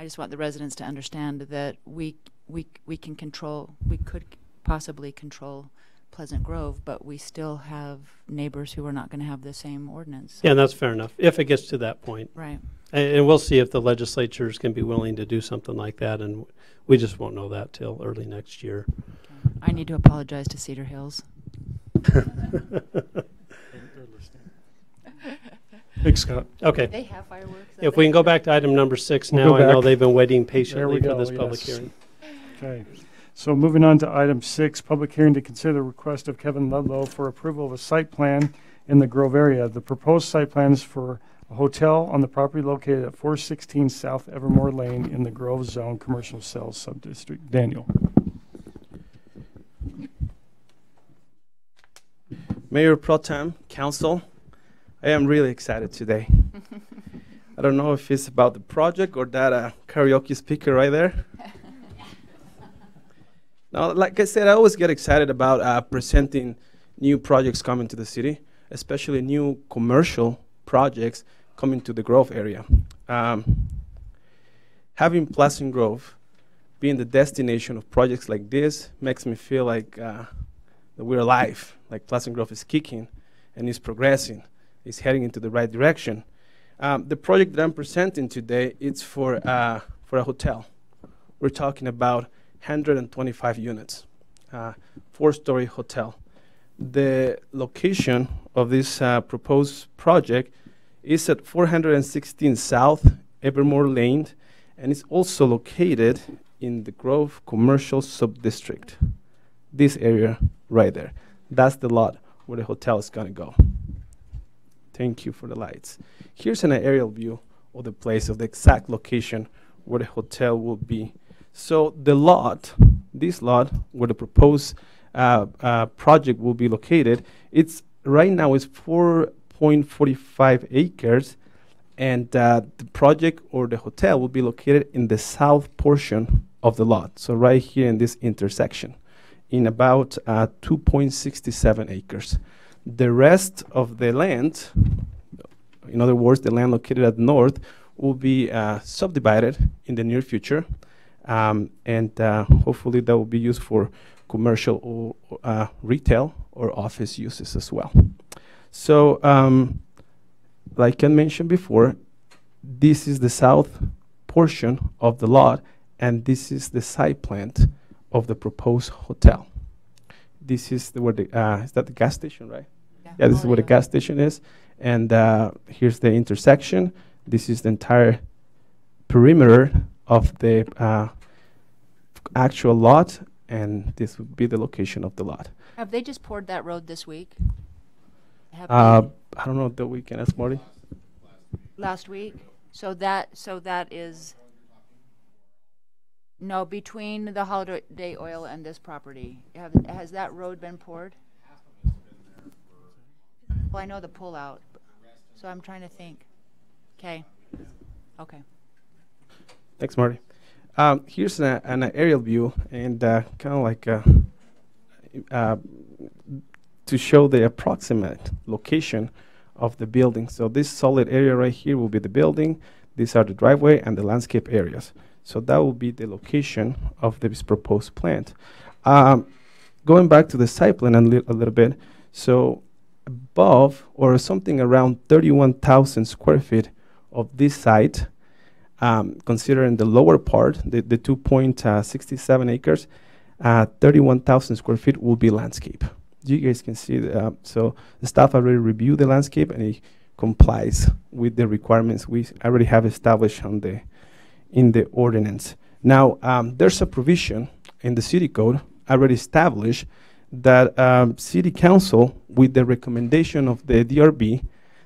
just want the residents to understand that we could possibly control Pleasant Grove, but we still have neighbors who are not going to have the same ordinance. Yeah, and that's fair enough, if it gets to that point. Right. And we'll see if the legislatures can be willing to do something like that, and we just won't know that till early next year. Okay. I need to apologize to Cedar Hills. Thanks, Scott. Okay. They have fireworks. If we can go back to item number 6 We'll now. go I know back. they've been waiting patiently There for we this go, public yes. hearing. Okay. So moving on to item 6, public hearing to consider the request of Kevin Ludlow for approval of a site plan in the Grove area. The proposed site plan is for a hotel on the property located at 416 South Evermore Lane in the Grove Zone Commercial Sales Subdistrict. Daniel. Mayor Pro Tem, Council, I am really excited today. I don't know if it's about the project or that karaoke speaker right there. Now, like I said, I always get excited about presenting new projects coming to the city, especially new commercial projects coming to the Grove area. Having Pleasant Grove being the destination of projects like this makes me feel like that we're alive, like Pleasant Grove is kicking and is progressing, is heading into the right direction. The project that I'm presenting today, it's for a hotel. We're talking about 125 units, 4-story hotel. The location of this proposed project is at 416 South Evermore Lane, and it's also located in the Grove Commercial Subdistrict. This area right there. That's the lot where the hotel is gonna go. Thank you for the lights. Here's an aerial view of the place, of the exact location where the hotel will be. So the lot, this lot, where the proposed project will be located, it's right now is 4.45 acres, and the project or the hotel will be located in the south portion of the lot. So right here in this intersection, in about 2.67 acres. The rest of the land, in other words, the land located at north, will be subdivided in the near future, and hopefully that will be used for commercial or retail or office uses as well. So, like I mentioned before, this is the south portion of the lot, and this is the site plan of the proposed hotel. This is where the is that the gas station, right? Yeah, this is where the gas station is, and here's the intersection. This is the entire perimeter of the actual lot, and this would be the location of the lot. Have they just poured that road this week? I don't know that we can ask Marty. Last week? So that is, no, between the Holiday Oil and this property. Has that road been poured? Well, I know the pullout, so I'm trying to think. Okay. Okay. Thanks, Marty. Here's an aerial view, and kind of like to show the approximate location of the building. So this solid area right here will be the building. These are the driveway and the landscape areas. So that will be the location of this proposed plant. Going back to the site plan a little bit, so above or something around 31,000 square feet of this site, considering the lower part, the 2.67 acres, 31,000 square feet will be landscape. You guys can see, so the staff already reviewed the landscape and it complies with the requirements we already have established in the ordinance. Now, there's a provision in the city code already established that city council, with the recommendation of the DRB,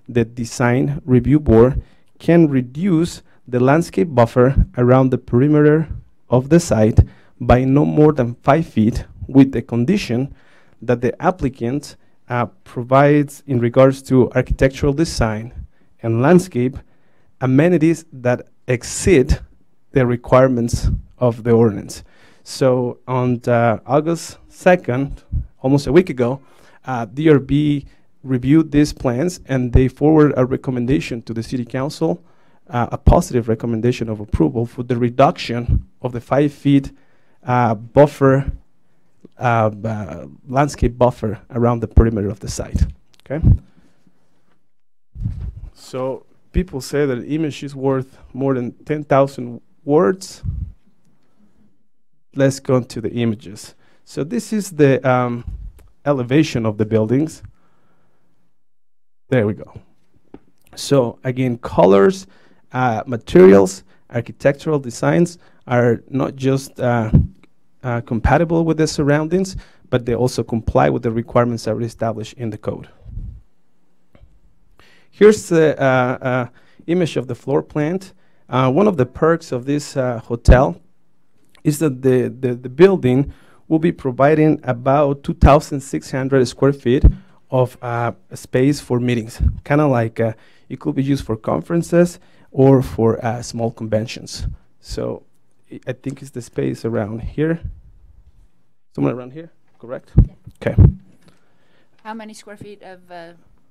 the design review board, can reduce the landscape buffer around the perimeter of the site by no more than 5 feet, with the condition that the applicant provides, in regards to architectural design and landscape, amenities that exceed the requirements of the ordinance. So on August 2nd, almost a week ago, DRB reviewed these plans, and they forwarded a recommendation to the city council, a positive recommendation of approval for the reduction of the 5 feet buffer, landscape buffer around the perimeter of the site. Okay. So people say that an image is worth more than 10,000 words. Let's go to the images. So this is the elevation of the buildings. There we go. So again, colors, materials, architectural designs are not just compatible with the surroundings, but they also comply with the requirements already established in the code. Here's the image of the floor plan. One of the perks of this hotel is that the building will be providing about 2,600 square feet of space for meetings. Kind of like it could be used for conferences or for small conventions. So I think it's the space around here. Somewhere around here, correct? Yeah. Okay. How many square feet of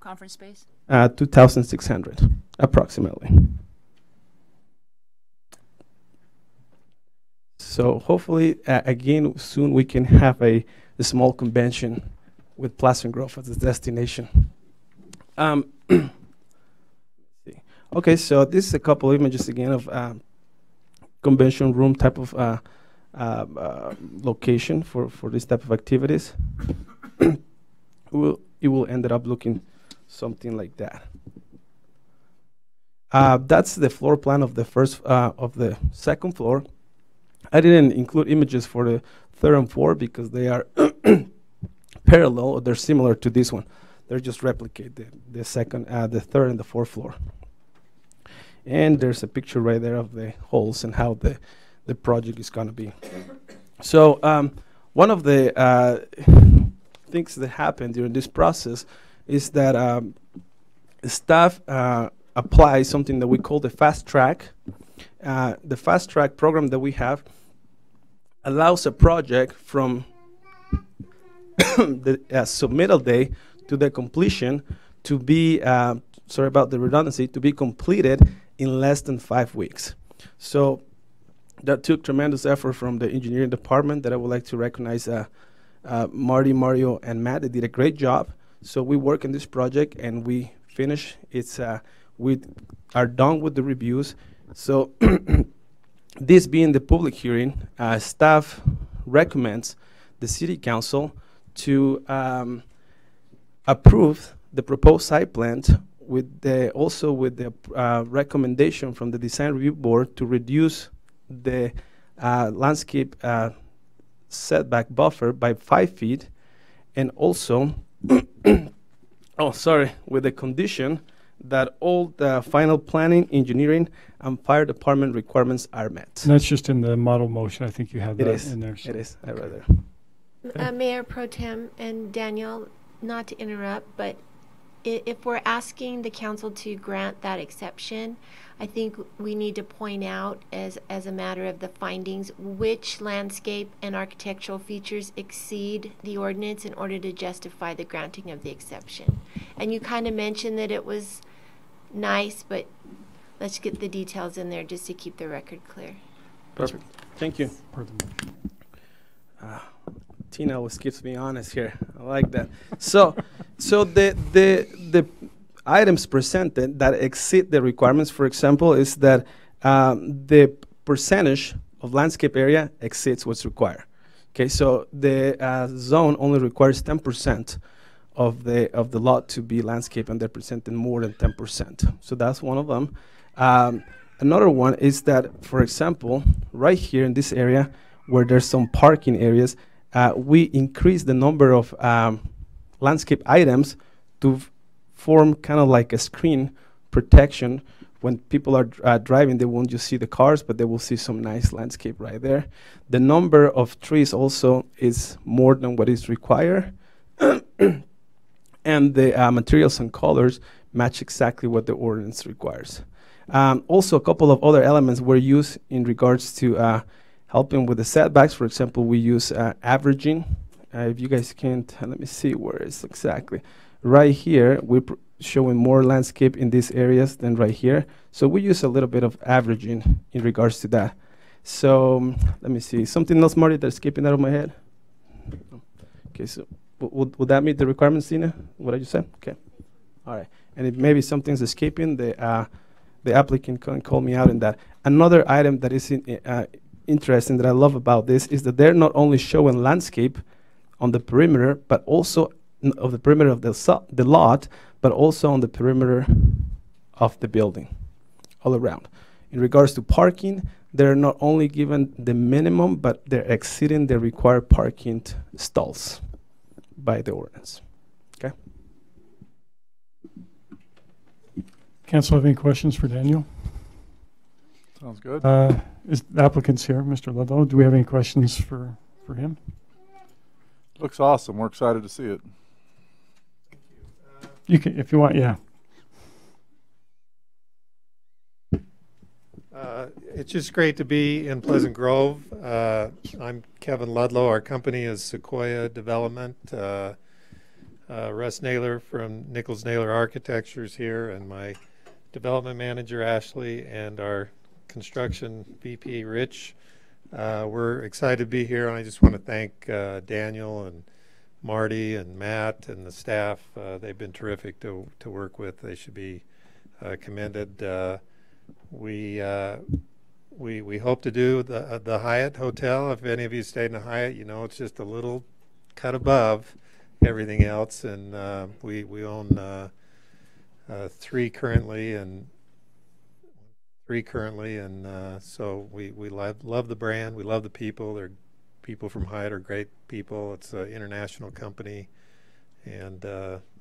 conference space? 2,600, approximately. So hopefully, again, soon we can have a small convention with Pleasant Grove as a destination. Okay, so this is a couple of images again of convention room type of location for this type of activities. It will end up looking something like that. That's the floor plan of the second floor. I didn't include images for the third and fourth because they are parallel, or they're similar to this one. They're just replicate the third and the fourth floor. And there's a picture right there of the holes and how the project is going to be. So one of the things that happened during this process is that staff applies something that we call the fast track. The fast track program that we have allows a project from the submittal day to the completion to be, sorry about the redundancy, to be completed in less than 5 weeks. So that took tremendous effort from the engineering department that I would like to recognize Marty, Mario, and Matt. They did a great job. So we work in this project and we finish. We are done with the reviews. So this being the public hearing, staff recommends the city council to approve the proposed site plan with the recommendation from the design review board to reduce the landscape setback buffer by 5 feet, and also with the condition that all the final planning, engineering, and fire department requirements are met. And that's just in the model motion. I think you have It that is. in there. So. It is. I read there. Mayor Pro Tem and Daniel, not to interrupt, but if we're asking the council to grant that exception, I think we need to point out as a matter of the findings which landscape and architectural features exceed the ordinance in order to justify the granting of the exception. And you kind of mentioned that it was nice, but let's get the details in there just to keep the record clear. Perfect. Thank you. Pardon me. Tina always keeps me honest here. I like that. So the items presented that exceed the requirements, for example, is that the percentage of landscape area exceeds what's required. Okay, so the zone only requires 10% of the lot to be landscape, and they're presenting more than 10%. So that's one of them. Another one is that, for example, right here in this area where there's some parking areas, we increase the number of landscape items to form kind of like a screen protection. When people are driving, they won't just see the cars, but they will see some nice landscape right there. The number of trees also is more than what is required. And the materials and colors match exactly what the ordinance requires. Also, a couple of other elements were used in regards to helping with the setbacks. For example, we use averaging. If you guys can't, let me see where it's exactly. Right here, we're showing more landscape in these areas than right here. So we use a little bit of averaging in regards to that. So let me see. Something else, Marty, that's skipping out of my head? Okay, so would that meet the requirements, Tina, what I just said? Okay. All right. And if maybe something's escaping, the applicant can call me out in that. Another item that is interesting that I love about this is that they're not only showing landscape on the perimeter, but also of the perimeter of the lot, but also on the perimeter of the building, all around. In regards to parking, they're not only given the minimum, but they're exceeding the required parking stalls by the ordinance. Okay. Council have any questions for Daniel? Sounds good. Is the applicant's here, Mr. Ludlow? Do we have any questions for him? Looks awesome. We're excited to see it. You can, if you want, yeah. It's just great to be in Pleasant Grove. I'm Kevin Ludlow. Our company is Sequoia Development. Russ Naylor from Nichols Naylor Architecture's here, and my development manager Ashley, and our construction VP Rich. We're excited to be here, and I just want to thank Daniel and Marty and Matt and the staff. They've been terrific to work with. They should be commended. We hope to do the Hyatt Hotel. If any of you stayed in a Hyatt, you know it's just a little cut above everything else. And we own three currently, and so we love the brand. We love the people. They're people from Hyatt are great people. It's an international company, and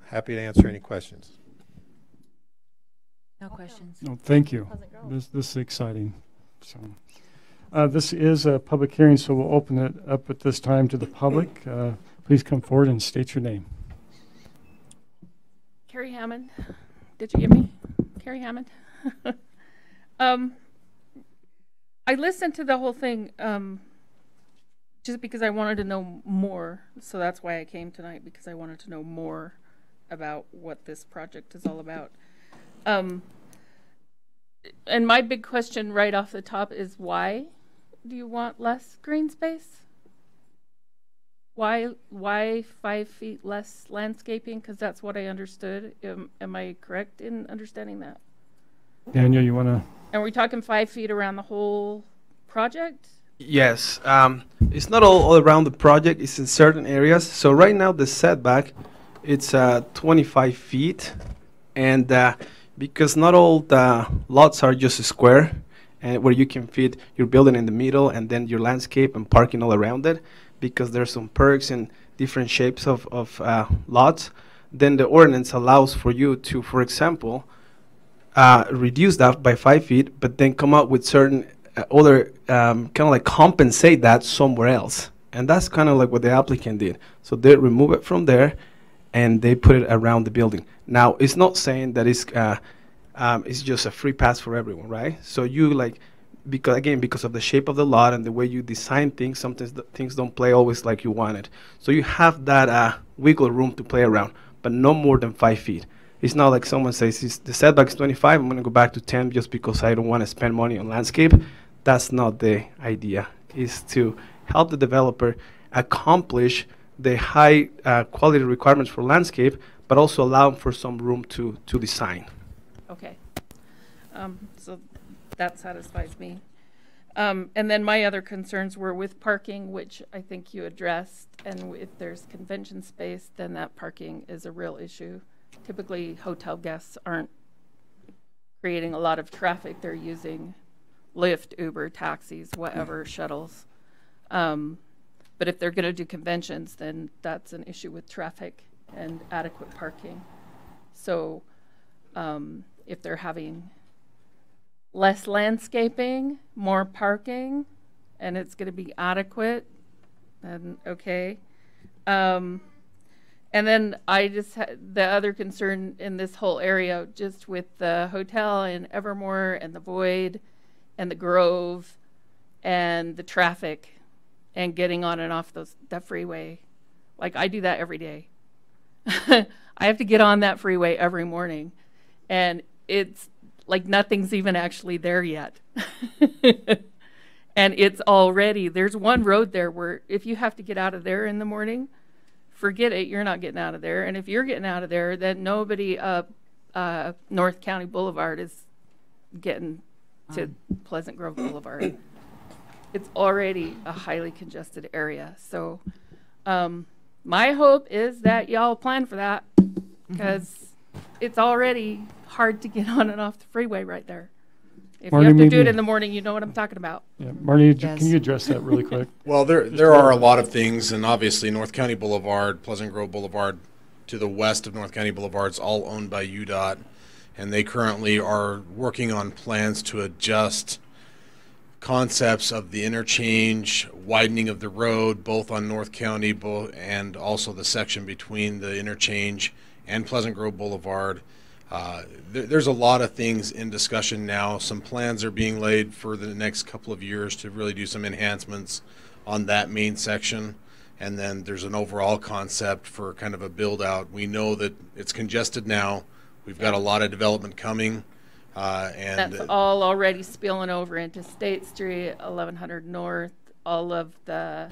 happy to answer any questions. No questions. No, thank you. Pleasant Grove. This is exciting. So, this is a public hearing, so we'll open it up at this time to the public. Please come forward and state your name. Carrie Hammond. Did you get me? Carrie Hammond. I listened to the whole thing just because I wanted to know more. So that's why I came tonight, because I wanted to know more about what this project is all about. And my big question right off the top is, why do you want less green space? Why 5 feet less landscaping? Because that's what I understood. Am I correct in understanding that? Daniel, you want to? And we're talking 5 feet around the whole project? Yes, it's not all around the project. It's in certain areas. So right now the setback, it's 25 feet, and because not all the lots are just a square, and where you can fit your building in the middle and then your landscape and parking all around it, because there's some perks and different shapes of lots, then the ordinance allows for you to, for example, reduce that by 5 feet, but then come up with certain other kind of like compensate that somewhere else. And that's kind of like what the applicant did. So they remove it from there and they put it around the building. Now, it's not saying that it's just a free pass for everyone, right? So you like, because of the shape of the lot and the way you design things, sometimes things don't play always like you want it. So you have that wiggle room to play around, but no more than 5 feet. It's not like someone says, the setback is 25, I'm going to go back to 10 just because I don't want to spend money on landscape. That's not the idea. It's to help the developer accomplish the high quality requirements for landscape, but also allow for some room to design. Okay. So that satisfies me. And then my other concerns were with parking, which I think you addressed. And if there's convention space, then that parking is a real issue. Typically, hotel guests aren't creating a lot of traffic. They're using Lyft, Uber, taxis, whatever, shuttles. But if they're going to do conventions, then that's an issue with traffic and adequate parking. So if they're having less landscaping, more parking, and it's going to be adequate, then okay. And then I just had the other concern in this whole area, just with the hotel and Evermore and the Void and the Grove and the traffic and getting on and off that freeway. Like, I do that every day. I have to get on that freeway every morning, and it's like nothing's even actually there yet. And it's already, there's one road there where if you have to get out of there in the morning, forget it, you're not getting out of there. And if you're getting out of there, then nobody up North County Boulevard is getting to Pleasant Grove Boulevard. It's already a highly congested area. So my hope is that y'all plan for that, because it's already hard to get on and off the freeway right there. If Marty, you have to do maybe- it in the morning, you know what I'm talking about. Yeah, Marty, Yes. can you address that really quick? Well, there are a lot of things, and obviously North County Boulevard, Pleasant Grove Boulevard, to the west of North County Boulevard is all owned by UDOT, and they currently are working on plans to adjust concepts of the interchange, widening of the road, both on North County and also the section between the interchange and Pleasant Grove Boulevard. There's a lot of things in discussion now. Some plans are being laid for the next couple of years to really do some enhancements on that main section. And then there's an overall concept for kind of a build out. We know that it's congested now. We've got a lot of development coming. And That's all already spilling over into State Street, 1100 North, all of the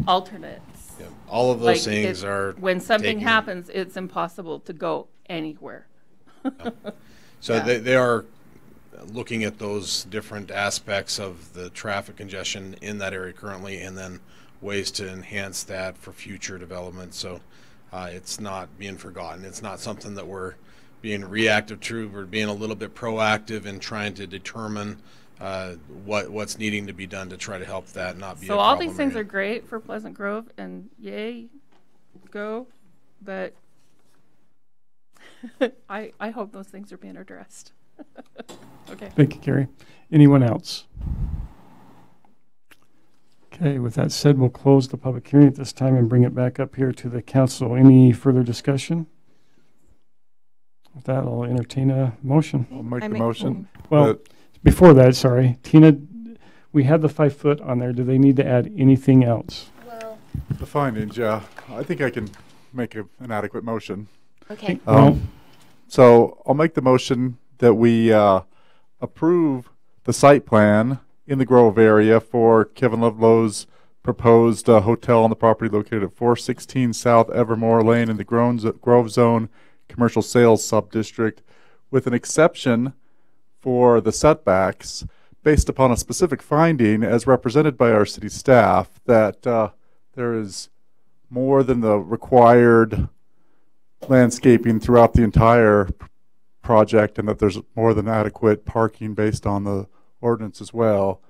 alternates. yeah, all of those Like, things are when something taking- happens, it's impossible to go anywhere. So Yeah. they are looking at those different aspects of the traffic congestion in that area currently, and then ways to enhance that for future development. So it's not being forgotten. It's not something that we're being reactive to. We're being a little bit proactive in trying to determine what's needing to be done to try to help that not be a So all problem these things area. are great for Pleasant Grove, and yay, go, but I hope those things are being addressed. Okay. Thank you, Carrie. Anyone else? Okay, with that said, we'll close the public hearing at this time and bring it back up here to the council. Any further discussion? With that, I'll entertain a motion. I'll make the motion. Well, before that, sorry, Tina, we had the 5 foot on there. Do they need to add anything else? Well, The findings, yeah. I think I can make an adequate motion. okay. So I'll make the motion that we approve the site plan in the Grove area for Kevin Ludlow's proposed hotel on the property located at 416 South Evermore Lane in the Grove Zone Commercial Sales Subdistrict, with an exception for the setbacks based upon a specific finding as represented by our city staff that there is more than the required landscaping throughout the entire project, and that there's more than adequate parking based on the ordinance as well,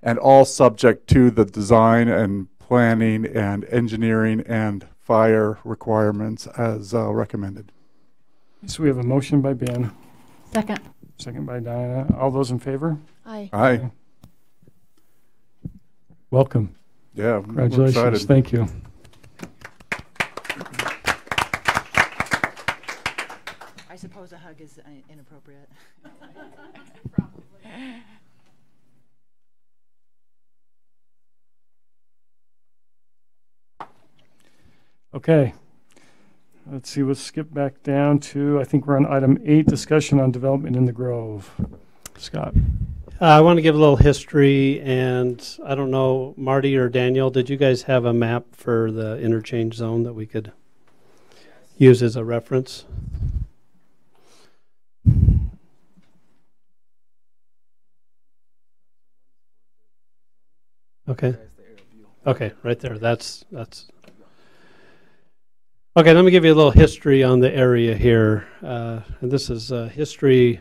and all subject to the design and planning and engineering and fire requirements as recommended. So we have a motion by Ben. Second. Second by Diana. All those in favor? Aye. Aye. Welcome. Yeah, Congratulations. we're excited. Thank you. I suppose a hug is inappropriate. Okay. Let's see, let's skip back down to, I think we're on item 8, discussion on development in the Grove. Scott. I want to give a little history, and I don't know, Marty or Daniel, did you guys have a map for the interchange zone that we could use as a reference? Okay. Okay, right there. That's. Okay, let me give you a little history on the area here. And this is history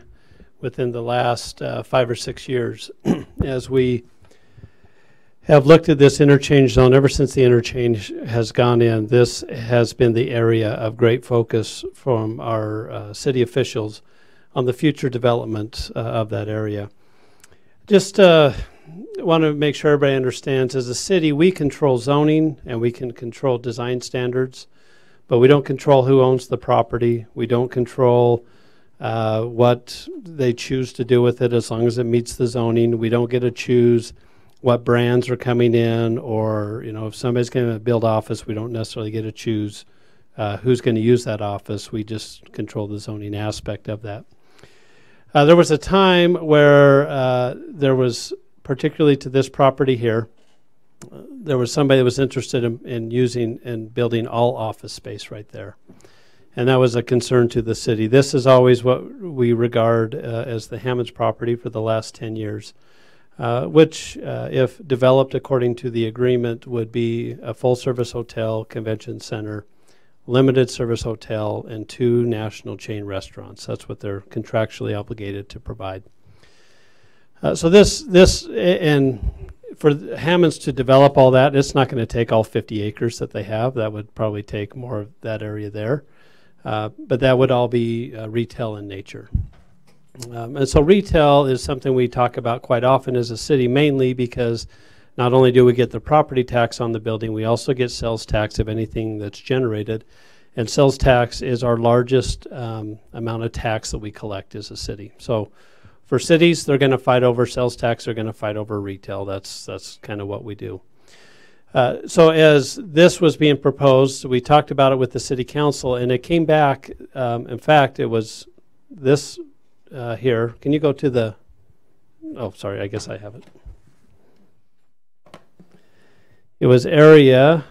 within the last 5 or 6 years as we have looked at this interchange zone. Ever since the interchange has gone in, this has been the area of great focus from our city officials on the future development of that area. Just want to make sure everybody understands, as a city, we control zoning and we can control design standards, but we don't control who owns the property. We don't control what they choose to do with it as long as it meets the zoning. We don't get to choose what brands are coming in, or, you know, if somebody's going to build office, we don't necessarily get to choose who's going to use that office. We just control the zoning aspect of that. There was a time where there was, particularly to this property here, there was somebody that was interested in using and building all office space right there. And that was a concern to the city. This is always what we regard as the Hammonds property for the last 10 years, which, if developed according to the agreement, would be a full-service hotel, convention center, limited service hotel, and 2 national chain restaurants. That's what they're contractually obligated to provide. So and for Hammonds to develop all that, it's not going to take all 50 acres that they have. That would probably take more of that area there. But that would all be retail in nature. And so retail is something we talk about quite often as a city, mainly because not only do we get the property tax on the building, we also get sales tax of anything that's generated. And sales tax is our largest amount of tax that we collect as a city. So for cities, they're going to fight over sales tax. They're going to fight over retail. That's kind of what we do. So as this was being proposed, we talked about it with the city council, and it came back. In fact, it was this here. Can you go to the? Oh, sorry. I guess I have it. It was area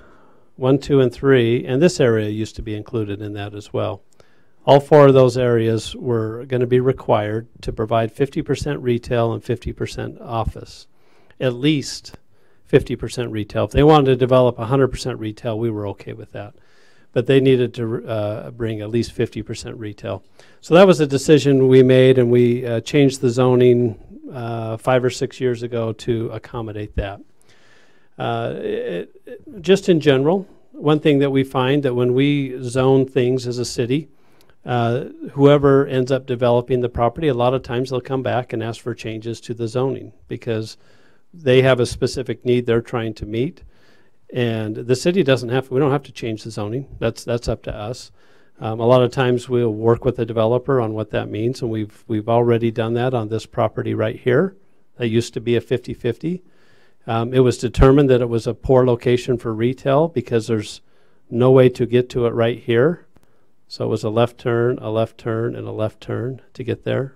1, 2, and 3, and this area used to be included in that as well. All 4 of those areas were going to be required to provide 50% retail and 50% office, at least 50% retail. If they wanted to develop 100% retail, we were okay with that. But they needed to bring at least 50% retail. So that was a decision we made, and we changed the zoning 5 or 6 years ago to accommodate that. Just in general, one thing that we find that when we zone things as a city, whoever ends up developing the property, a lot of times they'll come back and ask for changes to the zoning because they have a specific need they're trying to meet. And the city doesn't have, we don't have to change the zoning. That's up to us. A lot of times we'll work with the developer on what that means, and we've already done that on this property right here. That used to be a 50-50. It was determined that it was a poor location for retail because there's no way to get to it right here. So it was a left turn, and a left turn to get there.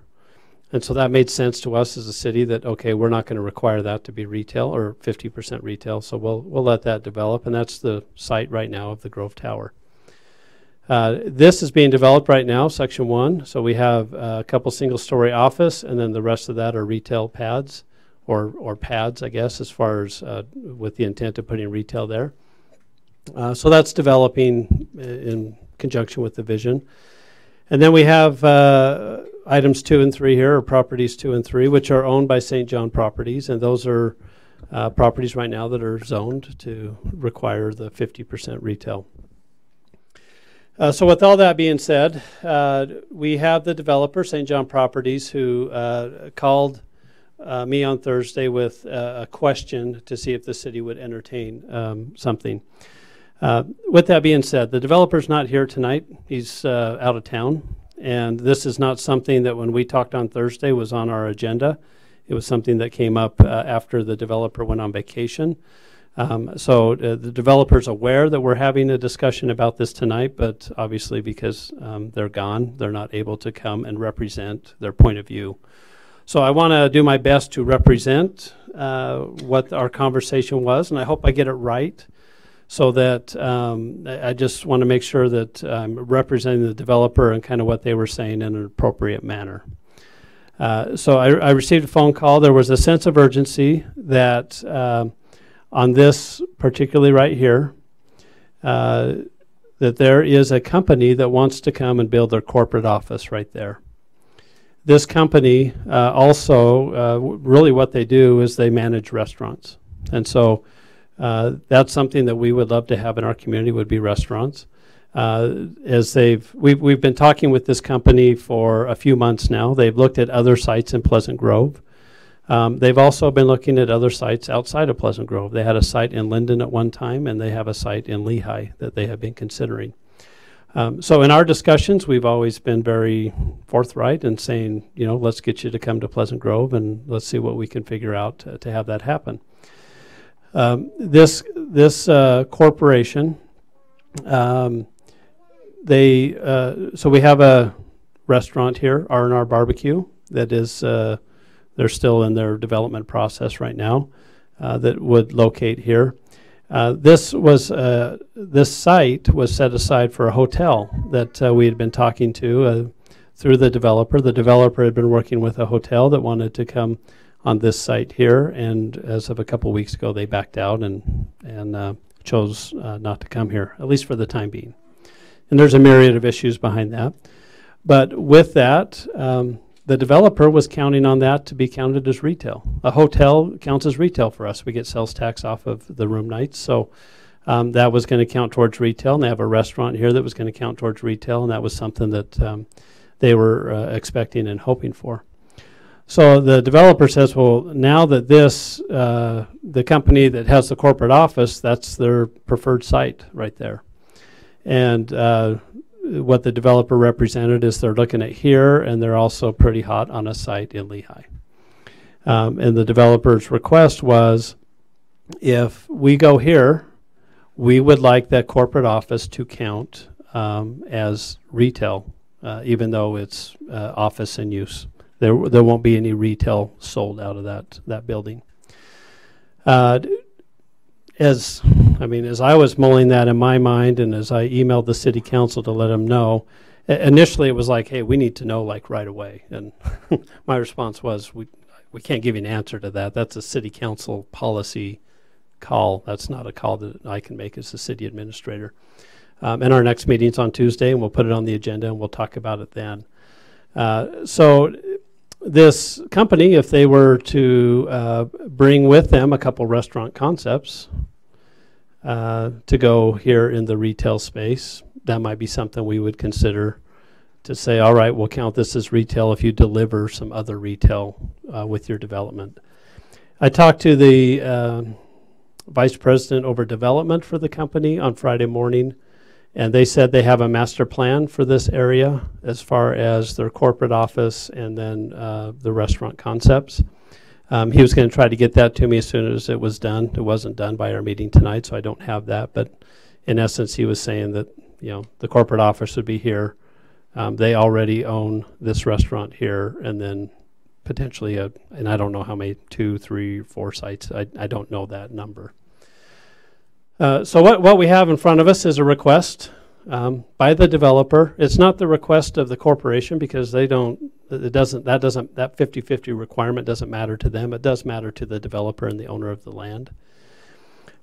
And so that made sense to us as a city that, okay, we're not going to require that to be retail or 50% retail, so we'll let that develop, and that's the site right now of the Grove Tower. This is being developed right now, Section 1, so we have a couple single-story office, and then the rest of that are retail pads, or pads, I guess, as far as with the intent of putting retail there. So that's developing in conjunction with the vision. And then we have items 2 and 3 here, or properties 2 and 3, which are owned by St. John Properties, and those are properties right now that are zoned to require the 50% retail. So with all that being said, we have the developer, St. John Properties, who called me on Thursday with a question to see if the city would entertain something. With that being said, the developer's not here tonight. He's out of town. And this is not something that when we talked on Thursday was on our agenda. It was something that came up after the developer went on vacation. So the developer's aware that we're having a discussion about this tonight, but obviously because they're gone, they're not able to come and represent their point of view. So I want to do my best to represent what our conversation was, and I hope I get it right. So that I just want to make sure that I'm representing the developer and kind of what they were saying in an appropriate manner. So I received a phone call. There was a sense of urgency that on this, particularly right here, that there is a company that wants to come and build their corporate office right there. This company also, really what they do is they manage restaurants. And so that's something that we would love to have in our community, would be restaurants. As we've been talking with this company for a few months now. They've looked at other sites in Pleasant Grove. They've also been looking at other sites outside of Pleasant Grove. They had a site in Linden at one time, and they have a site in Lehigh that they have been considering. So in our discussions, we've always been very forthright in saying, you know, let's get you to come to Pleasant Grove and let's see what we can figure out to have that happen. This corporation, so we have a restaurant here, R&R Barbecue, that is, they're still in their development process right now, that would locate here. This site was set aside for a hotel that we had been talking to through the developer. The developer had been working with a hotel that wanted to come on this site here, and as of a couple weeks ago, they backed out and chose not to come here, at least for the time being. And there's a myriad of issues behind that. But with that, the developer was counting on that to be counted as retail. A hotel counts as retail for us. We get sales tax off of the room nights, so that was going to count towards retail. And they have a restaurant here that was going to count towards retail, and that was something that they were expecting and hoping for. So the developer says, well, now that this, the company that has the corporate office, that's their preferred site right there. And what the developer represented is they're looking at here, and they're also pretty hot on a site in Lehigh. And the developer's request was, if we go here, we would like that corporate office to count as retail, even though it's office in use. There won't be any retail sold out of that building. As I was mulling that in my mind, and as I emailed the city council to let them know, initially it was like, hey, we need to know like right away. And my response was, we can't give you an answer to that. That's a city council policy call. That's not a call that I can make as the city administrator. And our next meeting's on Tuesday, and we'll put it on the agenda, and we'll talk about it then. So this company, if they were to bring with them a couple restaurant concepts to go here in the retail space, that might be something we would consider to say, all right, we'll count this as retail if you deliver some other retail with your development. I talked to the vice president over development for the company on Friday morning, and they said they have a master plan for this area as far as their corporate office and then the restaurant concepts. He was going to try to get that to me as soon as it was done. It wasn't done by our meeting tonight, so I don't have that. But in essence, he was saying that, you know, the corporate office would be here. They already own this restaurant here, and then potentially and I don't know how many, 2, 3, 4 sites. I don't know that number. So what we have in front of us is a request by the developer. It's not the request of the corporation because they don't. That 50-50 requirement doesn't matter to them. It does matter to the developer and the owner of the land.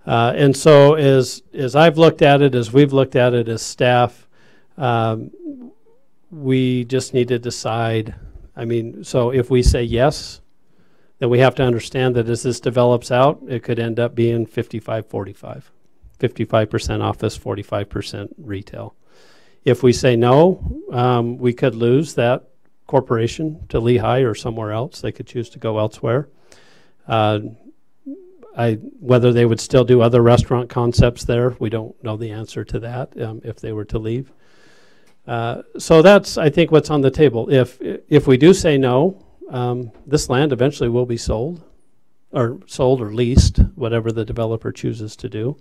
And so as I've looked at it, as we've looked at it as staff, we just need to decide. I mean, so if we say yes, then we have to understand that as this develops out, it could end up being 55-45. 55% office, 45% retail. If we say no, we could lose that corporation to Lehigh or somewhere else. They could choose to go elsewhere. Whether they would still do other restaurant concepts there, we don't know the answer to that if they were to leave. So that's, I think, what's on the table. If we do say no, this land eventually will be sold or leased, whatever the developer chooses to do.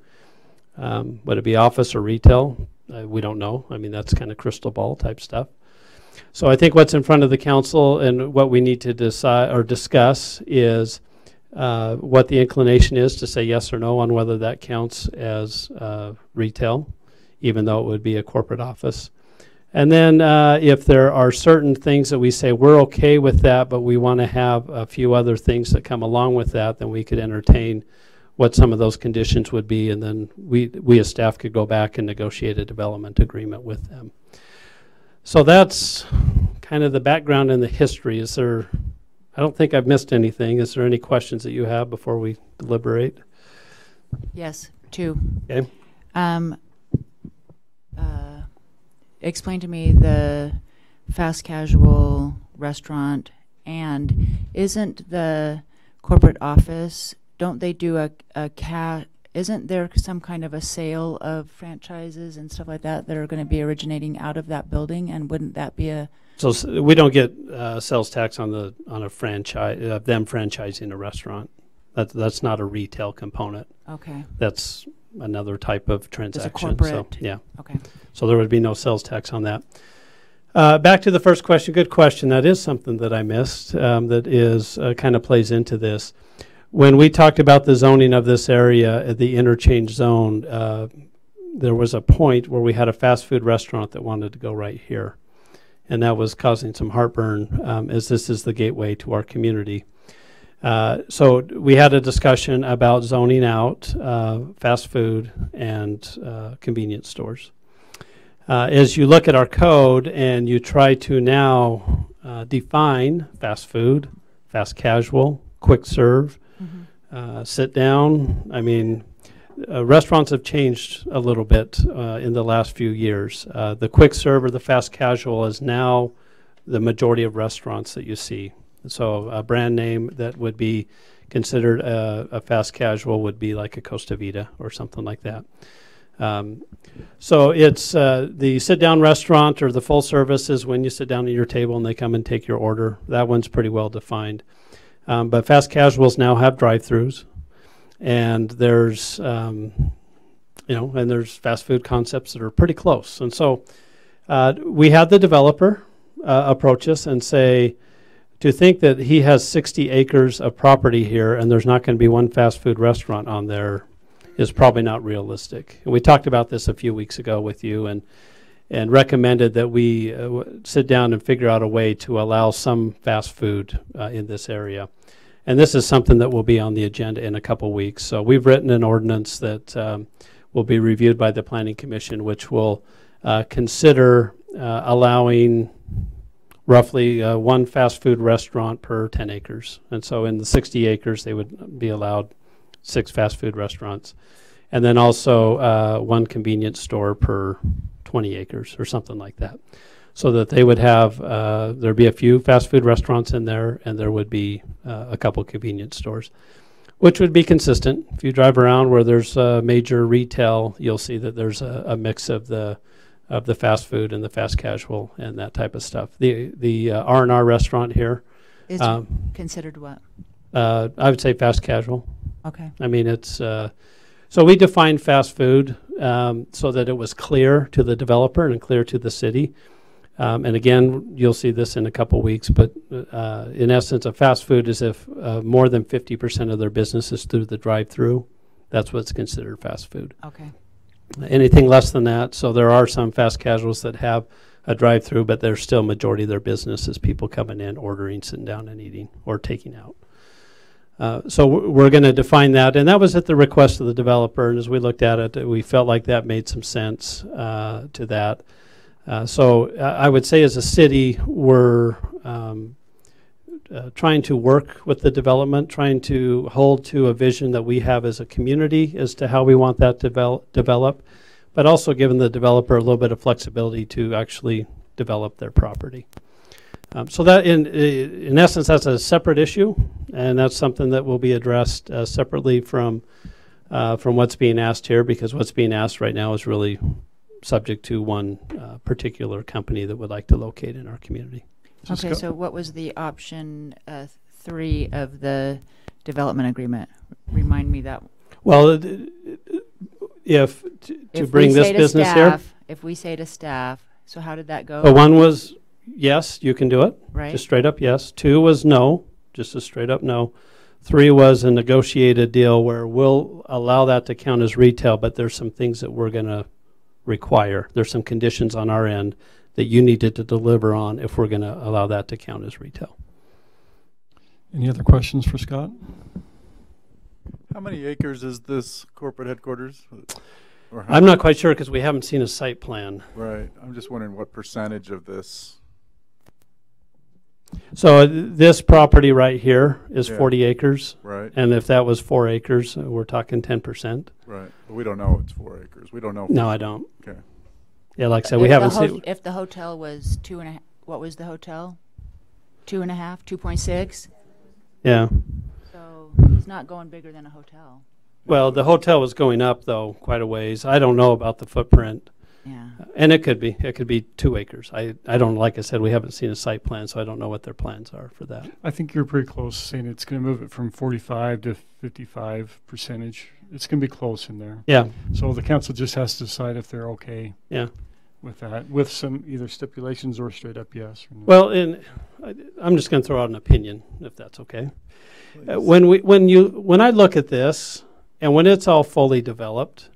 Would it be office or retail? We don't know. I mean, that's kind of crystal ball type stuff. So I think what's in front of the council and what we need to decide or discuss is what the inclination is to say yes or no on whether that counts as retail, even though it would be a corporate office. And then if there are certain things that we say we're okay with that, but we want to have a few other things that come along with that, then we could entertain what some of those conditions would be, and then we as staff could go back and negotiate a development agreement with them. So that's kind of the background and the history. Is there, I don't think I've missed anything. Is there any questions that you have before we deliberate? Yes, 2. Okay. Explain to me the fast casual restaurant, and isn't the corporate office, don't they do isn't there some kind of a sale of franchises and stuff like that are going to be originating out of that building, and wouldn't that be a... So we don't get sales tax on a franchise, them franchising a restaurant. That's not a retail component. Okay. That's another type of transaction. It's a corporate. So, yeah. Okay. So there would be no sales tax on that. Back to the first question. Good question. That is something that I missed that is kind of plays into this. When we talked about the zoning of this area, the interchange zone, there was a point where we had a fast food restaurant that wanted to go right here. And that was causing some heartburn as this is the gateway to our community. So we had a discussion about zoning out fast food and convenience stores. As you look at our code and you try to now define fast food, fast casual, quick serve, sit down, I mean, restaurants have changed a little bit in the last few years. The quick serve or the fast casual is now the majority of restaurants that you see. So a brand name that would be considered a fast casual would be like a Costa Vida or something like that. So it's the sit-down restaurant or the full service is when you sit down at your table and they come and take your order. That one's pretty well defined. But fast casuals now have drive-thrus, and there's and there's fast food concepts that are pretty close. And so we had the developer approach us and say, to think that he has 60 acres of property here and there's not going to be one fast food restaurant on there is probably not realistic. And we talked about this a few weeks ago with you and recommended that we sit down and figure out a way to allow some fast food in this area. And this is something that will be on the agenda in a couple weeks. So we've written an ordinance that will be reviewed by the Planning Commission, which will consider allowing roughly one fast food restaurant per 10 acres. And so in the 60 acres, they would be allowed 6 fast food restaurants. And then also one convenience store per 20 acres or something like that. so that they would have, there'd be a few fast food restaurants in there, and there would be a couple convenience stores, which would be consistent. If you drive around where there's major retail, you'll see that there's a mix of the fast food and the fast casual and that type of stuff. The R&R restaurant here Is considered what? I would say fast casual. Okay. I mean, it's so we defined fast food so that it was clear to the developer and clear to the city. And again, you'll see this in a couple weeks, but in essence, a fast food is if more than 50% of their business is through the drive-through. That's what's considered fast food. Okay. Anything less than that, so there are some fast casuals that have a drive-through, but they're still majority of their business is people coming in, ordering, sitting down and eating, or taking out. So we're going to define that, and that was at the request of the developer, and as we looked at it, we felt like that made some sense to that. So I would say as a city, we're trying to work with the development, trying to hold to a vision that we have as a community as to how we want that to develop, but also giving the developer a little bit of flexibility to actually develop their property. So that in essence, that's a separate issue, and that's something that will be addressed separately from what's being asked here, because what's being asked right now is really subject to one particular company that would like to locate in our community. Okay, so what was the option 3 of the development agreement? Remind me that. Well, if bring this business staff, here. If we say to staff, so how did that go? So one was yes, you can do it. Right. Just straight up yes. 2 was no, just a straight up no. 3 was a negotiated deal where we'll allow that to count as retail, but there's some things that we're going to require. There's some conditions on our end that you needed to deliver on if we're going to allow that to count as retail. Any other questions for Scott? How many acres is this corporate headquarters? Or I'm not quite sure because we haven't seen a site plan. Right. I'm just wondering what percentage of this. So this property right here is 40 acres. Right. And if that was 4 acres, we're talking 10%. Right. But we don't know it's 4 acres. We don't know. No, I don't. Okay. Yeah, like I said, we haven't seen. If the hotel was 2.5, what was the hotel? 2.5, 2.6? Yeah. So it's not going bigger than a hotel. Well, the hotel was going up, though, quite a ways. I don't know about the footprint. Yeah. And it could be. It could be 2 acres. I don't, like I said, we haven't seen a site plan, so I don't know what their plans are for that. I think you're pretty close, saying it's going to move it from 45 to 55 percentage. It's going to be close in there. Yeah. So the council just has to decide if they're okay. Yeah. With that, with some either stipulations or straight up yes or no. Well, and I'm just going to throw out an opinion, if that's okay. When I look at this, and when it's all fully developed,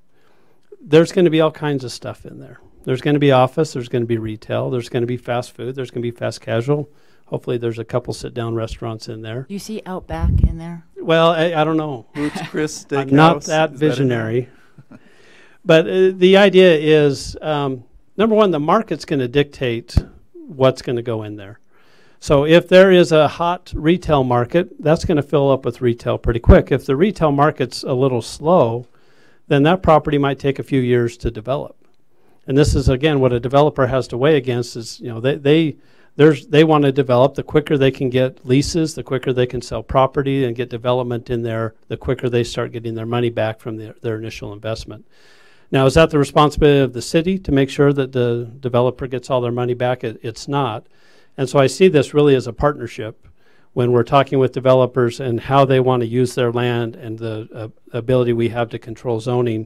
there's going to be all kinds of stuff in there. There's going to be office, there's going to be retail, there's going to be fast food, there's going to be fast casual. Hopefully there's a couple sit-down restaurants in there. Do you see Outback in there? Well, I don't know. Roots Chris Steakhouse. I'm not that visionary. But the idea is, number one, the market's going to dictate what's going to go in there. So if there is a hot retail market, that's going to fill up with retail pretty quick. If the retail market's a little slow, then that property might take a few years to develop. And this is, again, what a developer has to weigh against is, you know, they want to develop. The quicker they can get leases, the quicker they can sell property and get development in there, the quicker they start getting their money back from their initial investment. Now, is that the responsibility of the city to make sure that the developer gets all their money back? It's not. And so I see this really as a partnership when we're talking with developers and how they want to use their land and the ability we have to control zoning.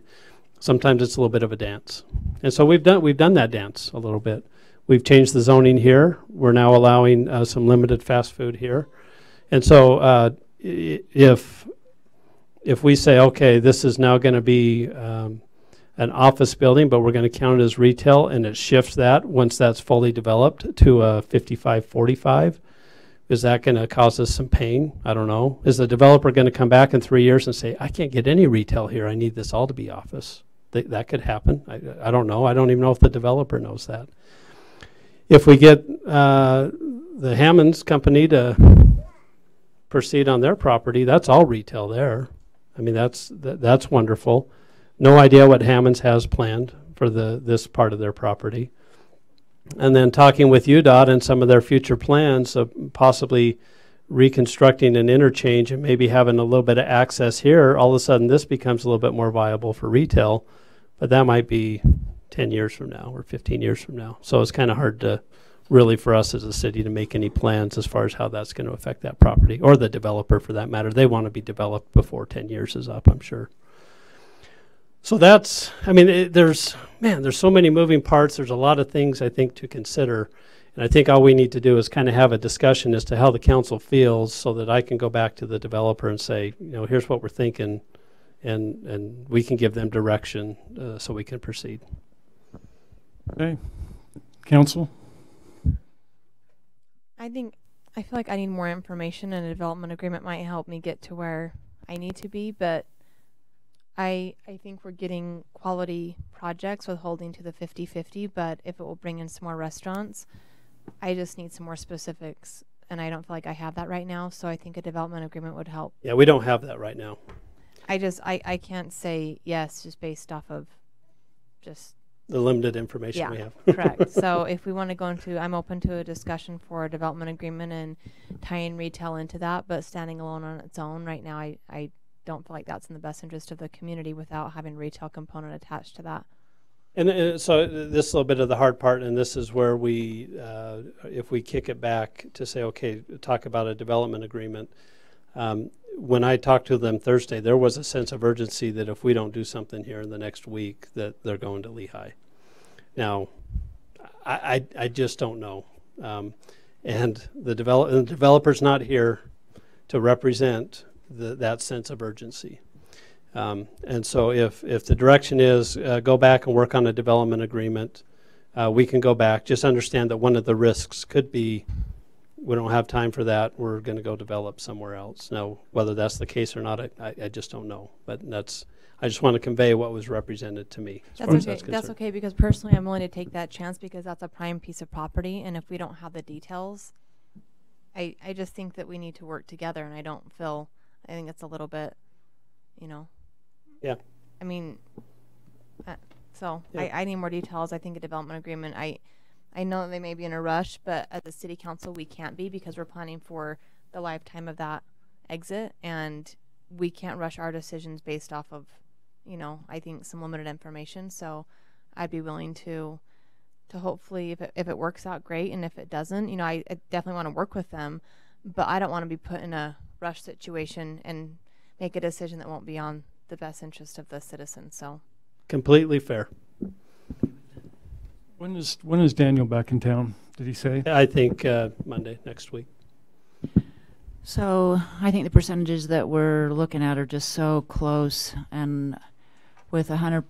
Sometimes it's a little bit of a dance. And so we've done that dance a little bit. We've changed the zoning here. We're now allowing some limited fast food here. And so if we say, okay, this is now going to be an office building, but we're going to count it as retail, and it shifts that once that's fully developed to a 55-45. Is that going to cause us some pain? I don't know. Is the developer going to come back in 3 years and say, I can't get any retail here. I need this all to be office? That could happen. I don't know. I don't even know if the developer knows that. If we get the Hammonds company to proceed on their property, that's all retail there. I mean, that's wonderful. No idea what Hammonds has planned for this part of their property. And then talking with UDOT and some of their future plans of possibly reconstructing an interchange and maybe having a little bit of access here, all of a sudden this becomes a little bit more viable for retail, but that might be 10 years from now or 15 years from now. So it's kind of hard to really for us as a city to make any plans as far as how that's going to affect that property or the developer for that matter. They want to be developed before 10 years is up, I'm sure. So that's, I mean, there's so many moving parts. There's a lot of things I think to consider. And I think all we need to do is kind of have a discussion as to how the council feels so that I can go back to the developer and say, you know, here's what we're thinking, and we can give them direction so we can proceed. Okay. Council? I feel like I need more information, and a development agreement might help me get to where I need to be, but I think we're getting quality projects with holding to the 50-50, but if it will bring in some more restaurants, I just need some more specifics, and I don't feel like I have that right now, so I think a development agreement would help. Yeah, we don't have that right now. I can't say yes just based off of just the limited information we have. Correct. So if we want to go into, I'm open to a discussion for a development agreement and tying retail into that, but standing alone on its own right now, I don't feel like that's in the best interest of the community without having retail component attached to that. And so this is a little bit of the hard part, and this is where we, if we kick it back to say, okay, talk about a development agreement. When I talked to them Thursday, there was a sense of urgency that if we don't do something here in the next week, that they're going to Lehigh. Now, I just don't know. And the developer's not here to represent that sense of urgency. And so if the direction is go back and work on a development agreement, we can go back. Just understand that one of the risks could be we don't have time for that. We're going to go develop somewhere else. Now, whether that's the case or not, I just don't know. But I just want to convey what was represented to me. That's okay. That's okay, because personally I'm willing to take that chance because that's a prime piece of property, and if we don't have the details, I just think that we need to work together, and I think it's a little bit, you know. Yeah. I mean, I need more details. I think a development agreement, I know that they may be in a rush, but as a city council, we can't be because we're planning for the lifetime of that exit, and we can't rush our decisions based off of, you know, I think some limited information. So I'd be willing to hopefully, if it works out, great, and if it doesn't, you know, I definitely want to work with them, but I don't want to be put in a rush situation and make a decision that won't be on the best interest of the citizens. So completely fair. When is Daniel back in town? Did he say? I think Monday next week. So I think the percentages that we're looking at are just so close, and with 100%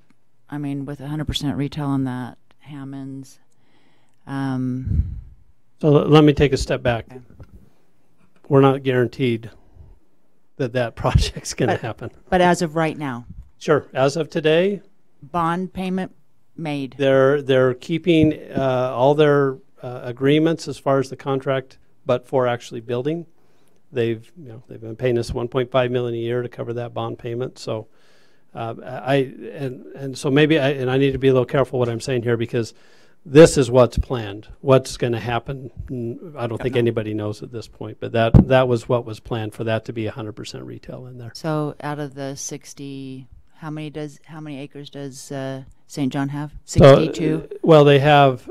retail on that, Hammond's. So let me take a step back. Okay. We're not guaranteed that project's going to happen. But as of right now. Sure. As of today. Bond payment made. They're keeping all their agreements as far as the contract, but for actually building, they've been paying us $1.5 million a year to cover that bond payment. So so maybe I need to be a little careful what I'm saying here, because this is what's planned. What's going to happen, I don't think anybody knows at this point, but that was what was planned, for that to be 100% retail in there. So out of the 60, how many acres does St. John have? 62? Well, they have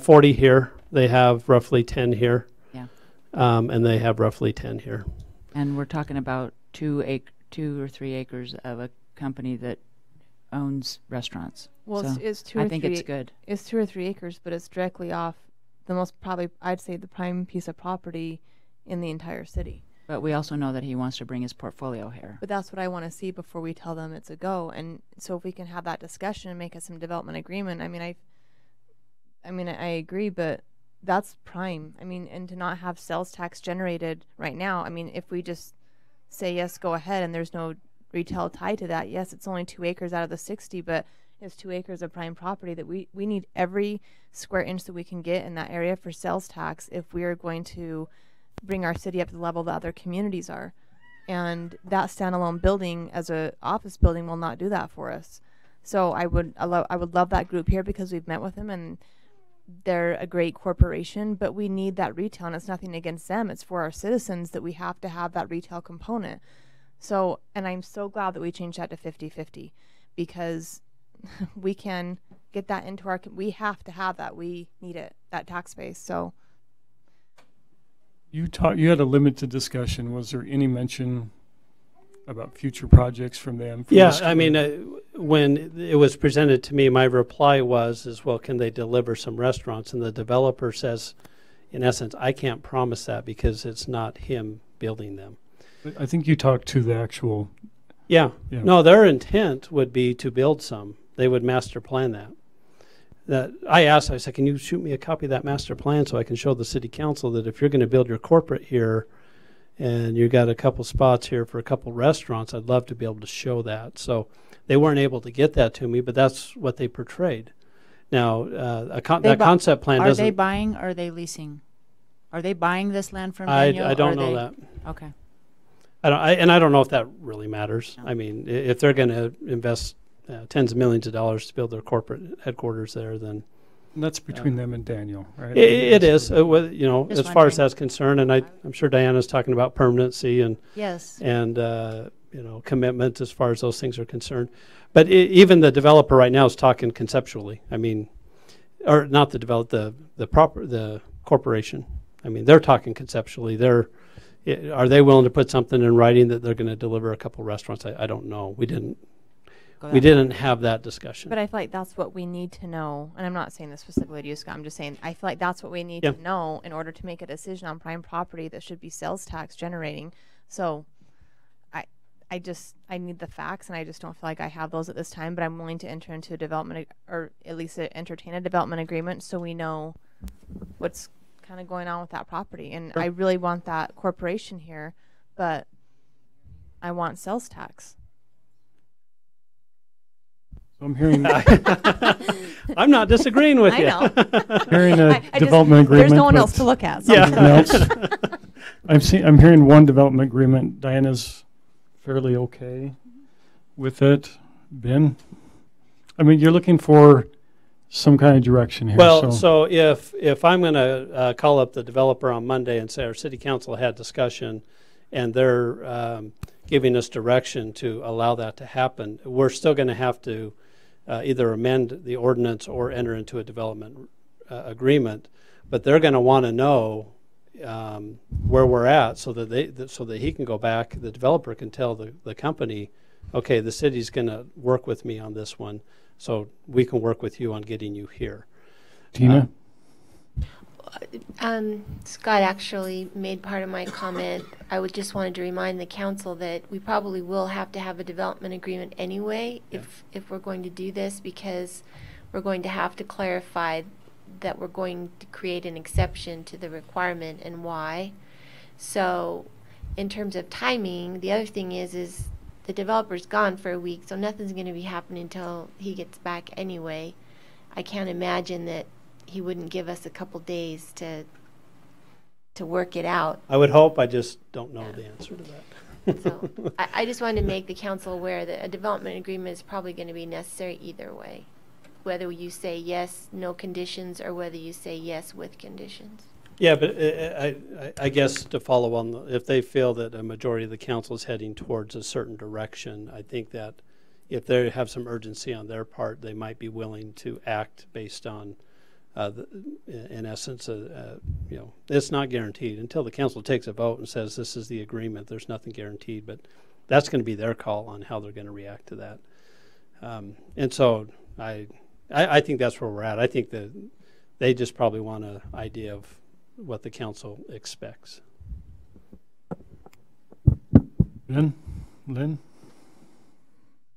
40 here. They have roughly 10 here. Yeah. And they have roughly 10 here. And we're talking about 2 or 3 acres of a company that owns restaurants. Well, so it's 2 or 3. I think it's good. It's 2 or 3 acres, but it's directly off the most, probably, I'd say, the prime piece of property in the entire city. But we also know that he wants to bring his portfolio here. But that's what I want to see before we tell them it's a go. And so if we can have that discussion and make us some development agreement, I agree, but that's prime. I mean, and to not have sales tax generated right now, I mean, if we just say, yes, go ahead, and there's no retail tied to that, yes, it's only 2 acres out of the 60, but it's 2 acres of prime property that we need every square inch that we can get in that area for sales tax if we are going to bring our city up to the level that other communities are. And that standalone building as a office building will not do that for us. So I would love that group here, because we've met with them, and they're a great corporation, but we need that retail, and it's nothing against them. It's for our citizens that we have to have that retail component. So, and I'm so glad that we changed that to 50-50 because we can get that into our, we have to have that. We need it, that tax base. So You had a limited discussion. Was there any mention about future projects from them? Yeah, I mean, when it was presented to me, my reply was, well, can they deliver some restaurants? And the developer says, in essence, I can't promise that because it's not him building them. I think you talked to the actual. Yeah. Yeah. No, their intent would be to build some. They would master plan that. I asked, I said, can you shoot me a copy of that master plan so I can show the city council that if you're going to build your corporate here and you got a couple spots here for a couple restaurants, I'd love to be able to show that. So they weren't able to get that to me, but that's what they portrayed. Now, that concept plan doesn't... Are they buying or are they leasing? Are they buying this land from Daniel? I don't know that. Okay. I don't know if that really matters. No. I mean, if they're going to invest tens of millions of dollars to build their corporate headquarters there, then and that's between them and Daniel, right? It is. You know, Just as far as that's concerned, and I'm sure Diana's talking about permanency and yes, and you know, commitment as far as those things are concerned. But even the developer right now is talking conceptually. I mean, or not the developer, the corporation. I mean, they're talking conceptually. Are they willing to put something in writing that they're going to deliver a couple restaurants? I don't know. We didn't have that discussion. But I feel like that's what we need to know. And I'm not saying this specifically to you, Scott. I'm just saying I feel like that's what we need to know in order to make a decision on prime property that should be sales tax generating. So I need the facts, and I just don't feel like I have those at this time. But I'm willing to enter into a development, or at least entertain a development agreement, so we know what's kind of going on with that property. And I really want that corporation here, but I want sales tax. I'm hearing. I'm not disagreeing with you. I know. Hearing a development agreement. There's no one else to look at. Else. I'm hearing one development agreement. Diana's fairly okay with it. Ben, I mean, you're looking for some kind of direction here. Well, so if I'm going to call up the developer on Monday and say our city council had discussion, and they're giving us direction to allow that to happen, we're still going to have to either amend the ordinance or enter into a development agreement. But they're going to want to know where we're at, so that so that he can go back. The developer can tell the company, okay, the city's going to work with me on this one, so we can work with you on getting you here. Tina? Scott actually made part of my comment. I would just wanted to remind the council that we probably will have to have a development agreement anyway if we're going to do this, because we're going to have to clarify that we're going to create an exception to the requirement and why. So in terms of timing, the other thing is the developer's gone for a week, so nothing's going to be happening until he gets back anyway. I can't imagine that he wouldn't give us a couple days to work it out. I would hope. I just don't know the answer to that. So I just wanted to make the council aware that a development agreement is probably going to be necessary either way, whether you say yes, no conditions, or whether you say yes with conditions. Yeah, but I guess to follow on, if they feel that a majority of the council is heading towards a certain direction, I think that if they have some urgency on their part, they might be willing to act based on, in essence, you know, it's not guaranteed until the council takes a vote and says this is the agreement. There's nothing guaranteed, but that's going to be their call on how they're going to react to that. And so I think that's where we're at. I think that they just probably want an idea of what the council expects. Lynn?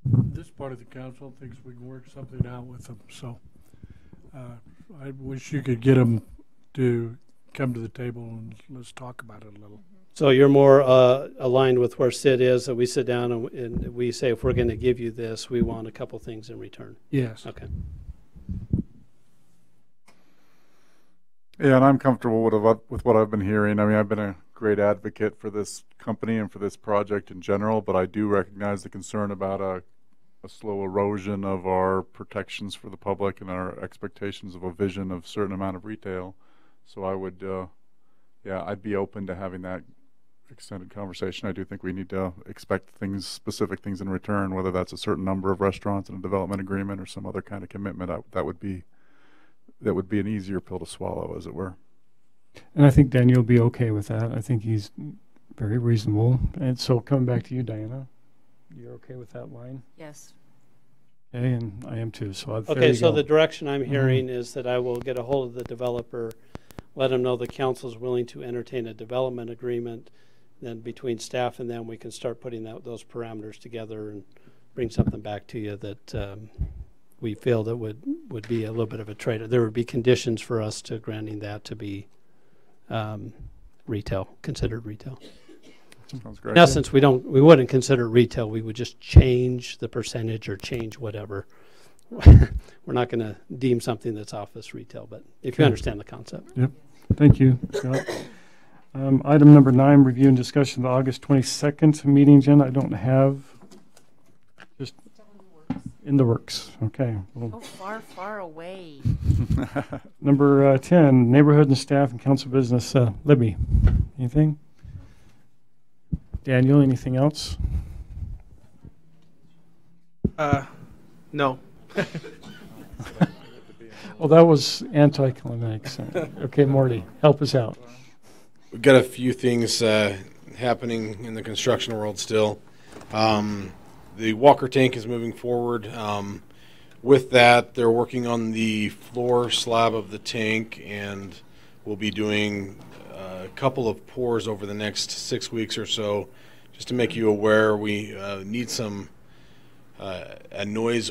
This part of the council thinks we can work something out with them, so I wish you could get them to come to the table and let's talk about it a little. So you're more aligned with where Sid is, that we sit down and we say, if we're going to give you this, we want a couple things in return. Yes. Okay. Yeah, and I'm comfortable with what I've been hearing. I mean, I've been a great advocate for this company and for this project in general, but I do recognize the concern about a slow erosion of our protections for the public and our expectations of a vision of certain amount of retail. So I would, yeah, I'd be open to having that extended conversation. I do think we need to expect things, specific things in return, whether that's a certain number of restaurants in a development agreement or some other kind of commitment. That would be an easier pill to swallow, as it were. And I think Daniel will be okay with that. I think he's very reasonable. And so coming back to you, Diana, you're okay with that line? Yes. Okay, and I am too. So there okay, you so go. the direction I'm hearing is that I will get a hold of the developer, let him know the council is willing to entertain a development agreement. Then between staff and them, we can start putting those parameters together and bring something back to you that we feel that would be a little bit of a trade. There would be conditions for us to granting that to be retail, considered retail. Sounds great. In essence, we wouldn't consider retail. We would just change the percentage or change whatever. We're not going to deem something that's office retail, but if you understand the concept. Yep. Thank you, Scott. Item number 9, review and discussion of the August 22nd meeting agenda. I don't have, just in the works. Okay. So far away. Number 10, neighborhood and staff and council business. Libby, anything? Daniel, anything else? No. Well, that was anticlimactic. Okay, Morty, help us out. We've got a few things happening in the construction world still. The Walker tank is moving forward. With that, they're working on the floor slab of the tank, and we'll be doing a couple of pours over the next 6 weeks or so. Just to make you aware, we need some a noise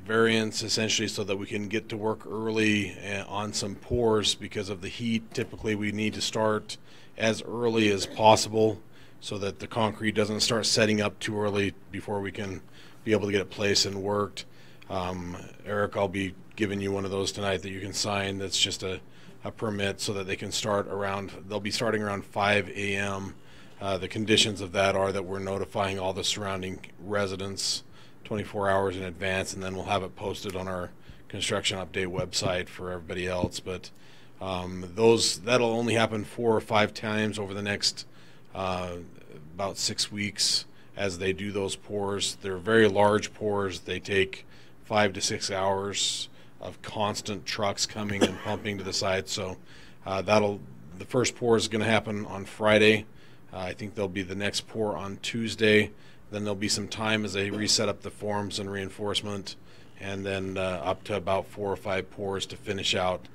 variance essentially so that we can get to work early on some pours because of the heat. Typically we need to start as early as possible so that the concrete doesn't start setting up too early before we can be able to get it placed and worked. Eric, I'll be giving you one of those tonight that you can sign. That's just a permit so that they can start they'll be starting around 5 a.m. The conditions of that are that we're notifying all the surrounding residents 24 hours in advance, and then we'll have it posted on our construction update website for everybody else. But that'll only happen 4 or 5 times over the next about 6 weeks as they do those pours. They're very large pours. They take 5 to 6 hours of constant trucks coming and pumping to the site. So the first pour is going to happen on Friday. I think there'll be the next pour on Tuesday. Then there'll be some time as they reset up the forms and reinforcement, and then up to about 4 or 5 pours to finish out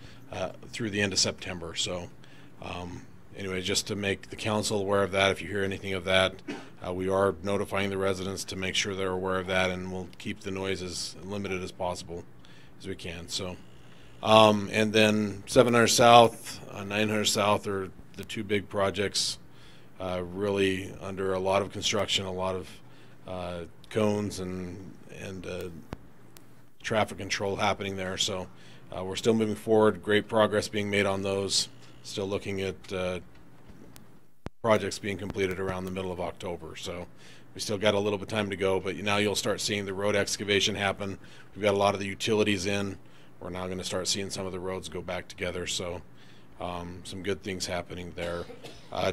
through the end of September. So anyway, just to make the council aware of that, if you hear anything of that, we are notifying the residents to make sure they're aware of that, and we'll keep the noise as limited as possible as we can. So, and then 700 South, 900 South are the 2 big projects really under a lot of construction, a lot of cones and traffic control happening there. So we're still moving forward. Great progress being made on those. Still looking at projects being completed around the middle of October. So we still got a little bit of time to go, but now you'll start seeing the road excavation happen. We've got a lot of the utilities in. We're now going to start seeing some of the roads go back together. So some good things happening there.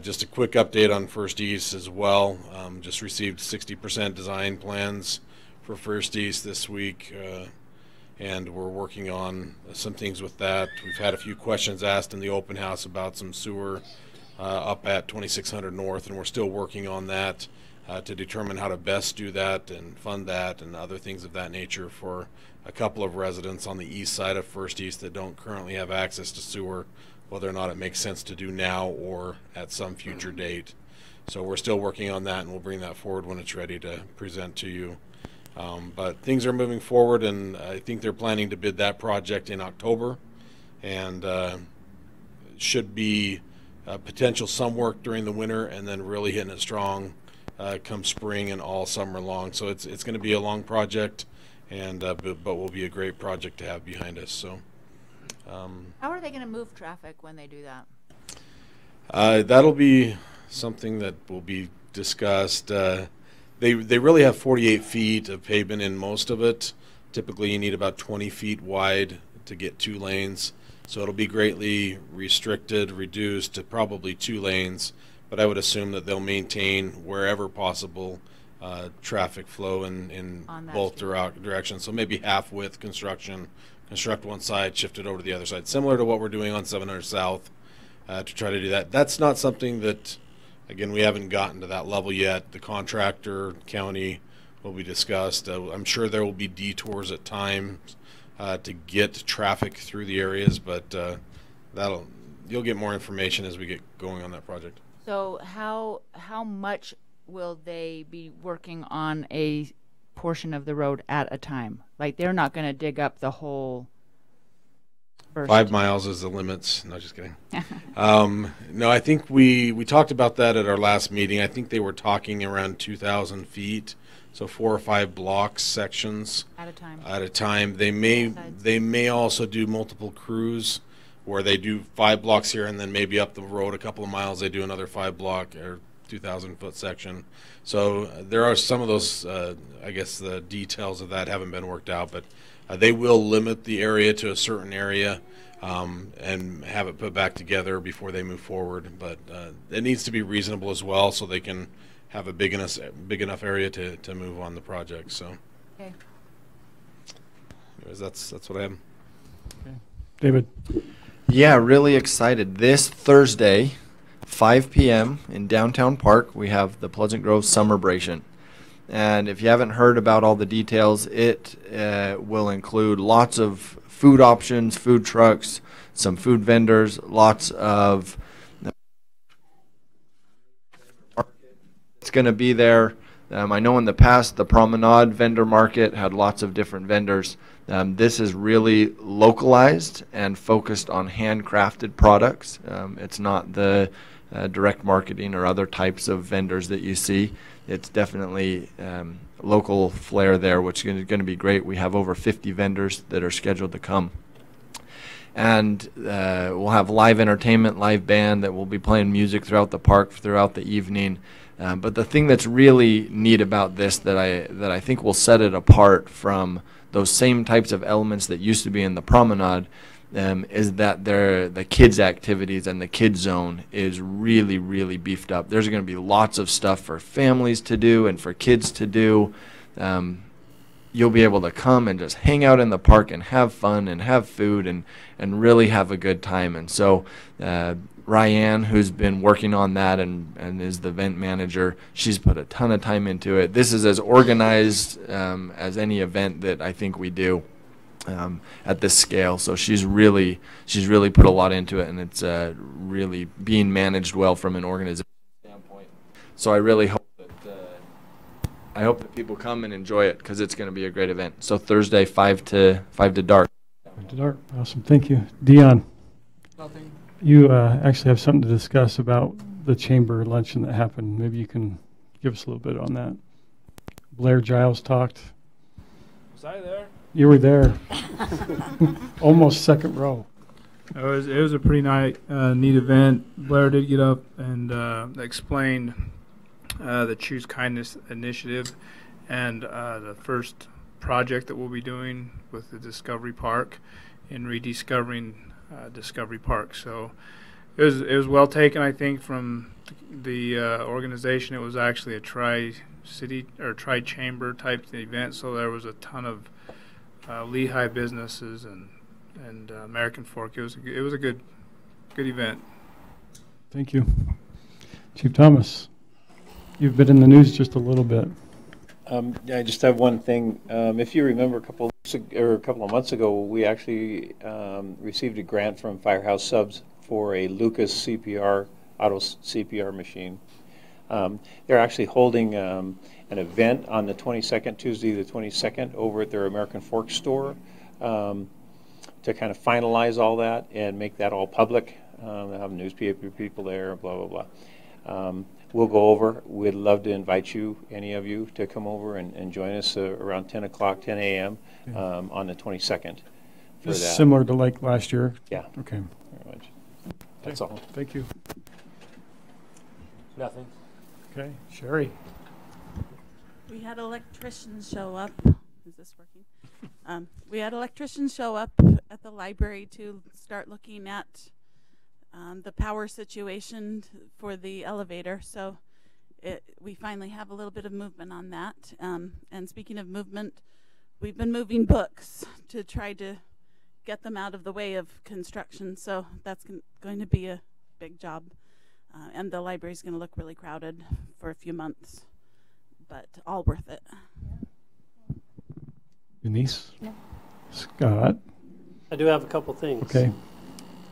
Just a quick update on First East as well. Just received 60% design plans for First East this week, and we're working on some things with that. We've had a few questions asked in the open house about some sewer up at 2600 North, and we're still working on that to determine how to best do that and fund that and other things of that nature for a couple of residents on the east side of First East that don't currently have access to sewer, whether or not it makes sense to do now or at some future date. So we're still working on that, and we'll bring that forward when it's ready to present to you. But things are moving forward, and I think they're planning to bid that project in October, and should be potential some work during the winter, and then really hitting it strong come spring and all summer long. So it's going to be a long project, and but will be a great project to have behind us. So. How are they going to move traffic when they do that? That'll be something that will be discussed. They really have 48 feet of pavement in most of it. Typically, you need about 20 feet wide to get 2 lanes. So it'll be greatly restricted, reduced to probably 2 lanes. But I would assume that they'll maintain wherever possible traffic flow in both directions. So maybe half width construction, construct one side, shift it over to the other side, similar to what we're doing on 700 South to try to do that. That's not something that, again, we haven't gotten to that level yet. The contractor, county will be discussed. I'm sure there will be detours at times to get traffic through the areas, but you'll get more information as we get going on that project. So how much will they be working on a portion of the road at a time? Like, they're not going to dig up the whole first. 5 miles is the limits. No, just kidding. No, I think we talked about that at our last meeting. I think they were talking around 2,000 feet, so 4 or 5 block sections at a time. At a time. They may also do multiple crews where they do 5 blocks here, and then maybe up the road a couple of miles they do another 5 block or 2,000 foot section. So there are some of those, I guess the details of that haven't been worked out, but they will limit the area to a certain area and have it put back together before they move forward. But it needs to be reasonable as well, so they can have a big enough area to move on the project. So, okay. Anyways, that's what I have. Okay. David. Yeah, really excited. This Thursday, 5 p.m. in Downtown Park, we have the Pleasant Grove Summerbration. And if you haven't heard about all the details, it will include lots of food options, food trucks, some food vendors, lots of... It's going to be there. I know in the past the Promenade vendor market had lots of different vendors. This is really localized and focused on handcrafted products. It's not the direct marketing or other types of vendors that you see. It's definitely local flair there, which is going to be great. We have over 50 vendors that are scheduled to come. And we'll have live entertainment, live band that will be playing music throughout the park throughout the evening. But the thing that's really neat about this that I think will set it apart from those same types of elements that used to be in the Promenade is that the kids' activities and the kids' zone is really, really beefed up. There's going to be lots of stuff for families to do and for kids to do. You'll be able to come and just hang out in the park and have fun and have food and really have a good time. And so Ryan, who's been working on that and is the event manager, she's put a ton of time into it. This is as organized as any event that I think we do at this scale. So she's really put a lot into it, and it's really being managed well from an organization standpoint. So I really hope that people come and enjoy it, because it's going to be a great event. So Thursday, 5 to dark. 5 to dark. Awesome. Thank you. Dion. Nothing. You actually have something to discuss about the chamber luncheon that happened. Maybe you can give us a little bit on that. Blair Giles talked. Was I there? You were there. Almost second row. It was a pretty neat event. Blair did get up and explain the Choose Kindness initiative and the first project that we'll be doing with the Discovery Park in rediscovering Discovery Park. So it was well taken, I think, from the organization. It was actually a tri-city or tri-chamber type event, so there was a ton of Lehigh businesses and American Fork. It was a good event. Thank you. Chief Thomas, you've been in the news just a little bit. I just have one thing. If you remember, a couple of months ago, we actually received a grant from Firehouse Subs for a Lucas CPR auto CPR machine. They're actually holding an event on the 22nd, Tuesday the 22nd, over at their American Fork store to kind of finalize all that and make that all public. They'll have newspaper people there, blah, blah, blah. We'll go over. We'd love to invite you, any of you, to come over and join us around 10 a.m. On the 22nd. For that. Similar to like last year? Yeah. Okay. Very much. That's all. Thank you. Nothing. Okay. Sherry. We had electricians show up. Is this working? We had electricians show up at the library to start looking at the power situation for the elevator. So we finally have a little bit of movement on that. And speaking of movement, we've been moving books to try to get them out of the way of construction. So that's going to be a big job. And the library's going to look really crowded for a few months, but all worth it. Denise? No. Scott? I do have a couple things. Okay.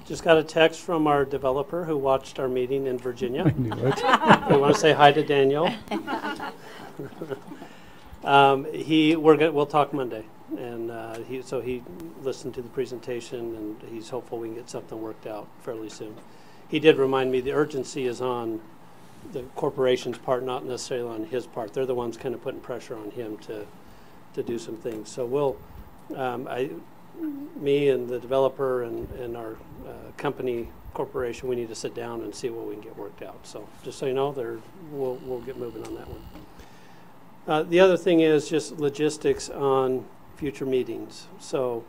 Just got a text from our developer who watched our meeting in Virginia. I knew it. We want to say hi to Daniel. We'll talk Monday, and so he listened to the presentation, and he's hopeful we can get something worked out fairly soon. He did remind me the urgency is on the corporation's part, not necessarily on his part. They're the ones kind of putting pressure on him to do some things. So we'll, me and the developer and our company corporation, we need to sit down and see what we can get worked out. So just so you know, we'll get moving on that one. The other thing is just logistics on future meetings. So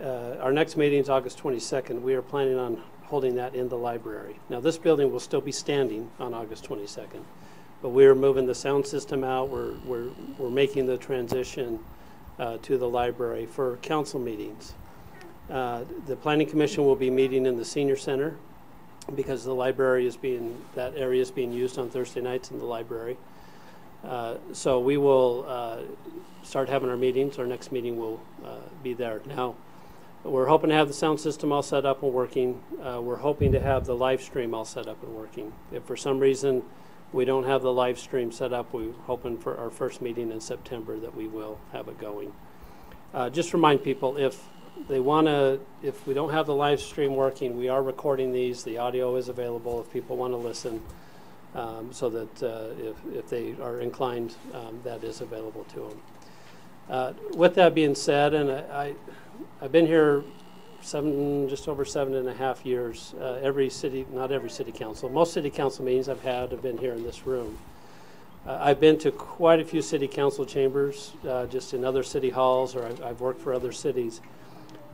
our next meeting is August 22nd. We are planning on holding that in the library. Now this building will still be standing on August 22nd, but we're moving the sound system out. We're making the transition to the library for council meetings. The Planning Commission will be meeting in the Senior Center because the library that area is being used on Thursday nights in the library. So we will start having our meetings. Our next meeting will be there. Now, we're hoping to have the sound system all set up and working. We're hoping to have the live stream all set up and working. If for some reason we don't have the live stream set up, we're hoping for our first meeting in September that we will have it going. Just remind people, if we don't have the live stream working, we are recording these. The audio is available if people want to listen, so that if they are inclined, that is available to them. With that being said, and I've been here just over 7.5 years. Not every city council, most city council meetings I've had have been here in this room. I've been to quite a few city council chambers, just in other city halls, or I've worked for other cities.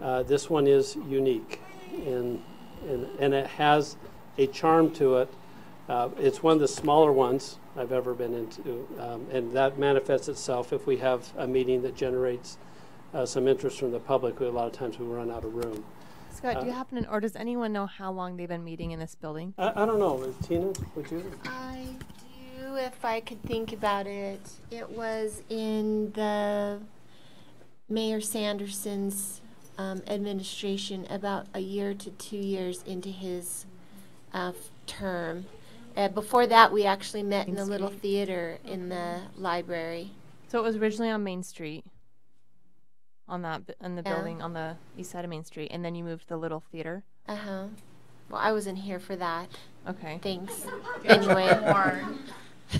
This one is unique, and it has a charm to it. It's one of the smaller ones I've ever been into, and that manifests itself if we have a meeting that generates some interest from the public. A lot of times we run out of room. Scott, do you happen to, or does anyone know how long they've been meeting in this building? I don't know. Tina, would you? I do, if I could think about it. It was in the Mayor Sanderson's administration, about a year to 2 years into his term. Before that, we actually met in the little theater in the library. So it was originally on Main Street, in the building on the east side of Main Street, and then you moved to the little theater? Uh-huh. Well, I wasn't here for that. Okay. Thanks. Anyway.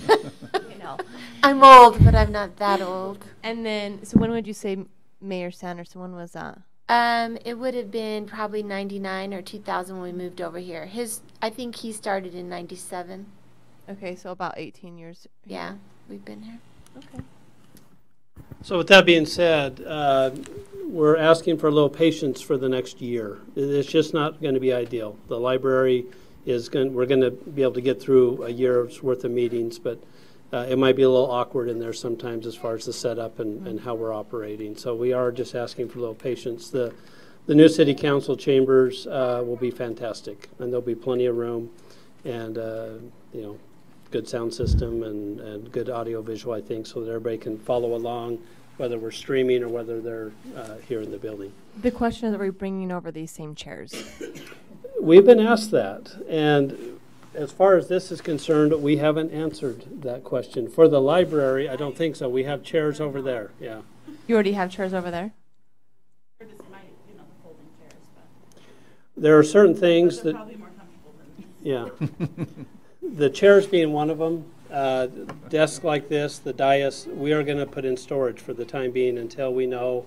You know. I'm old, but I'm not that old. And then, so when would you say Mayor Sanderson, when was that? It would have been probably 99 or 2000 when we moved over here. I think he started in 97. Okay, so about 18 years. Yeah, we've been here. Okay. So with that being said, we're asking for a little patience for the next year. It's just not going to be ideal. The library we're going to be able to get through a year's worth of meetings, but it might be a little awkward in there sometimes as far as the setup and how we're operating. So we are just asking for a little patience. The new city council chambers will be fantastic, and there'll be plenty of room, and good sound system and good audio visual, I think, so that everybody can follow along, whether we're streaming or whether they're here in the building. The question is, are we bringing over these same chairs? We've been asked that, and as far as this is concerned, we haven't answered that question. For the library, I don't think so. We have chairs over there, yeah. You already have chairs over there? There are certain things that, yeah. The chairs being one of them, desks like this, the dais, we are going to put in storage for the time being until we know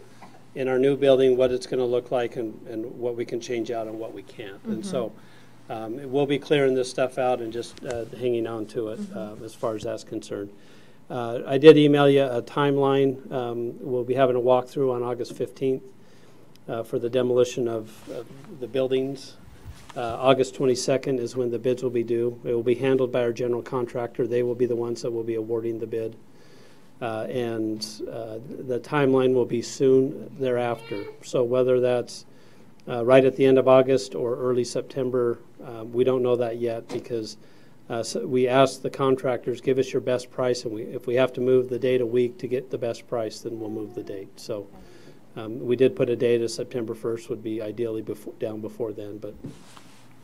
in our new building what it's going to look like and what we can change out and what we can't. And so we'll be clearing this stuff out and just hanging on to it as far as that's concerned. I did email you a timeline. We'll be having a walkthrough on August 15th for the demolition of the buildings. August 22nd is when the bids will be due. It will be handled by our general contractor. They will be the ones that will be awarding the bid. And the timeline will be soon thereafter. So whether that's right at the end of August or early September, we don't know that yet, because so we asked the contractors, give us your best price, and if we have to move the date a week to get the best price, then we'll move the date. So we did put a date of September 1st would be ideally down before then, but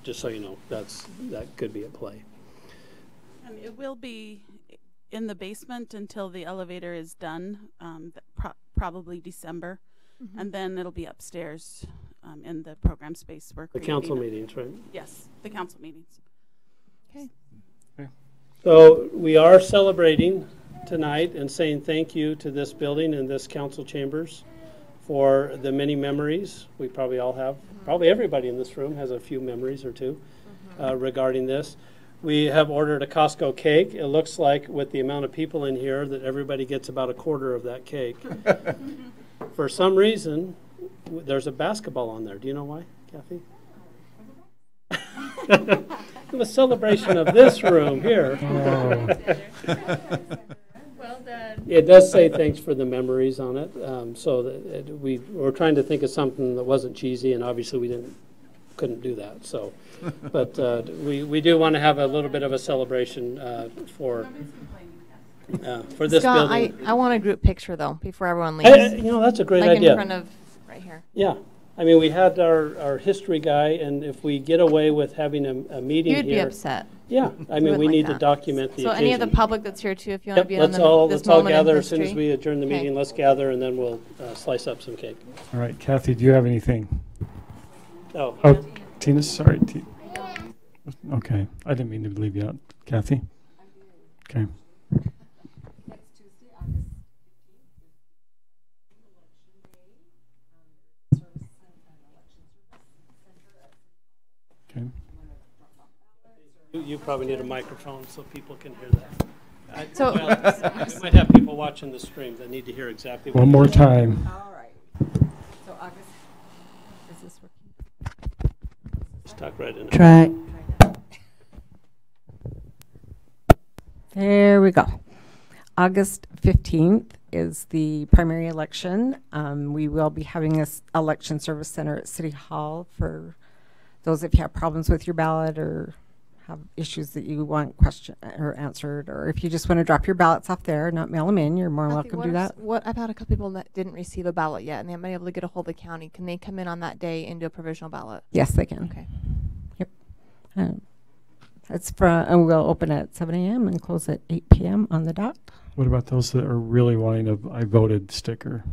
just so you know, that could be at play. And it will be in the basement until the elevator is done, probably December, and then it'll be upstairs in the program space. The council meetings, right? Yes, the council meetings. Okay. So we are celebrating tonight and saying thank you to this building and this council chambers for the many memories we probably all have. Probably everybody in this room has a few memories or two regarding this. We have ordered a Costco cake. It looks like with the amount of people in here that everybody gets about a quarter of that cake. For some reason, there's a basketball on there. Do you know why, Kathy? A celebration of this room here. Well done. It does say thanks for the memories on it. So that we were trying to think of something that wasn't cheesy, and obviously we couldn't do that. So, but we do want to have a little bit of a celebration for this Scott, building. I want a group picture though before everyone leaves. You know, that's a great like idea. in front of right here. Yeah. I mean, we had our history guy, and if we get away with having a meeting You'd here. be upset. Yeah, I mean, we need to document the So occasion. any of the public that's here too, if you want to be on let's this all moment gather in as soon as history. we adjourn the meeting. Let's gather, and then we'll slice up some cake. All right, Kathy, do you have anything? Oh. Tina, sorry. Okay, I didn't mean to leave you out. Kathy? Okay. Okay. You probably need a microphone so people can hear that. So- Well, we might have people watching the stream that need to hear exactly what One more time. All right. So August, is this working? Just talk right in. Try. There we go. August 15th is the primary election. We will be having this election service center at City Hall for those if you have problems with your ballot or have issues that you want questioned or answered, or if you just want to drop your ballots off there, not mail them in, you're more than welcome to do that. What I've had a couple people that didn't receive a ballot yet, and they haven't been able to get a hold of the county. Can they come in on that day and do a provisional ballot? Yes, they can. Okay. Yep. It's and we'll open at 7 a.m. and close at 8 p.m. on the dot. What about those that are really wanting a I voted sticker?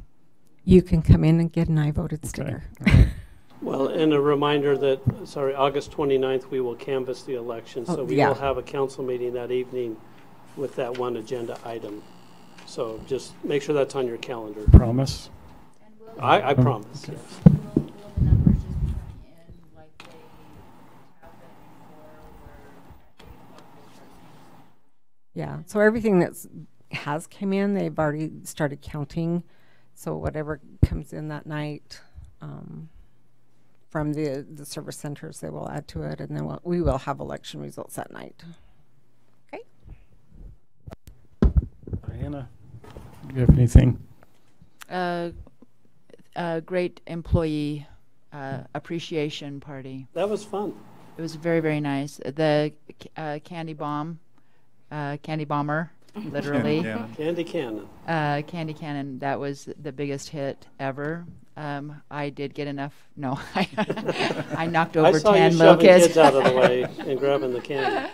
You can come in and get an I voted sticker. Well, and a reminder that, August 29th, we will canvass the election. So we will have a council meeting that evening with that one agenda item. So just make sure that's on your calendar. Promise? I promise. Okay. Yes. Yeah, so everything has come in, they've already started counting. So whatever comes in that night from the service centers, they will add to it, and then we will have election results that night. Okay. Diana, do you have anything? Great employee appreciation party. That was fun. It was very, very nice. The candy bomber, literally. Candy cannon. Candy cannon. That was the biggest hit ever. I did get enough. No, I knocked over 10 little kids. kids out of the way and grabbing the candy.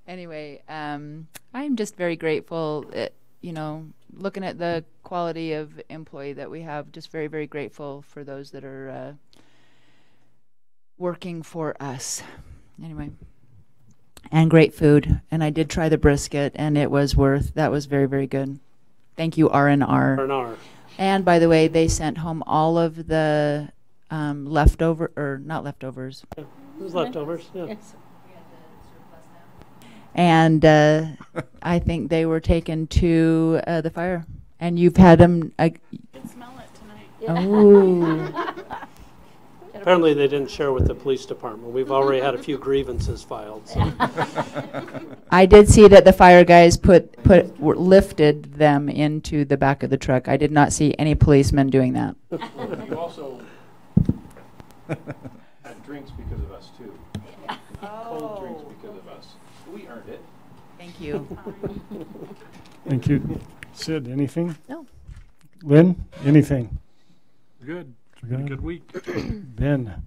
Anyway, I'm just very grateful. Looking at the quality of employee that we have, just very, very grateful for those that are working for us. Anyway, and great food. And I did try the brisket, and that was very, very good. Thank you, R&R. R&R. And by the way, they sent home all of the not leftovers. It was leftovers, yeah. And I think they were taken to the fire. And you've had them. You can smell it tonight. Oh. Apparently, they didn't share with the police department. We've already had a few grievances filed. So. I did see that the fire guys lifted them into the back of the truck. I did not see any policemen doing that. You also had drinks because of us too. Cold drinks because of us. We earned it. Thank you. Thank you. Sid, anything? No. Lynn, anything? Good. Good week. Ben.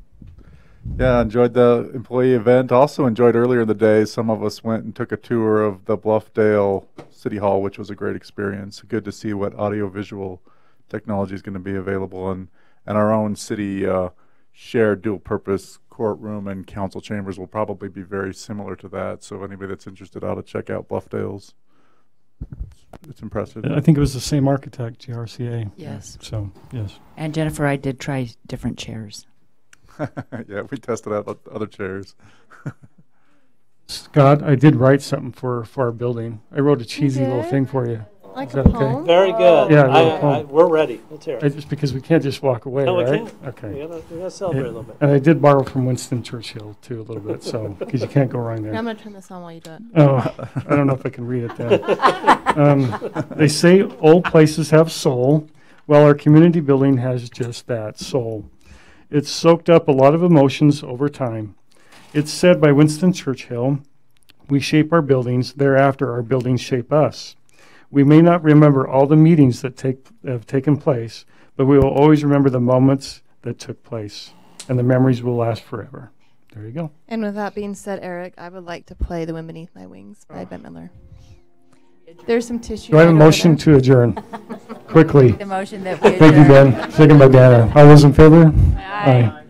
Yeah, enjoyed the employee event. Also enjoyed earlier in the day, some of us went and took a tour of the Bluffdale City Hall, which was a great experience. Good to see what audiovisual technology is going to be available, and our own city shared dual-purpose courtroom and council chambers will probably be very similar to that. So anybody that's interested ought to check out Bluffdale's. It's impressive. I think it was the same architect, GRCA. Yes. So, yes. And Jennifer, I did try different chairs. Yeah, we tested out other chairs. Scott, I did write something for our building. I wrote a cheesy little thing for you. Like Is a that poem? okay? Very good. Yeah, a little poem. we're ready. Let's hear it. Just because we can't just walk away, No, we right? can't. Okay. We gotta celebrate a little bit. And I did borrow from Winston Churchill too a little bit, so because you can't go wrong there. I'm going to turn this on while you do it. Oh, I don't know if I can read it then. They say old places have soul. Well, our community building has just that, soul. It's soaked up a lot of emotions over time. It's said by Winston Churchill, we shape our buildings, thereafter our buildings shape us. We may not remember all the meetings that have taken place, but we will always remember the moments that took place, and the memories will last forever. There you go. And with that being said, Eric, I would like to play The Wind Beneath My Wings by Bette Midler. There's some tissue. Do I have a right over motion there. to adjourn? Quickly. The motion that we Thank you, Ben. Second by Dana. All those in favor? Aye.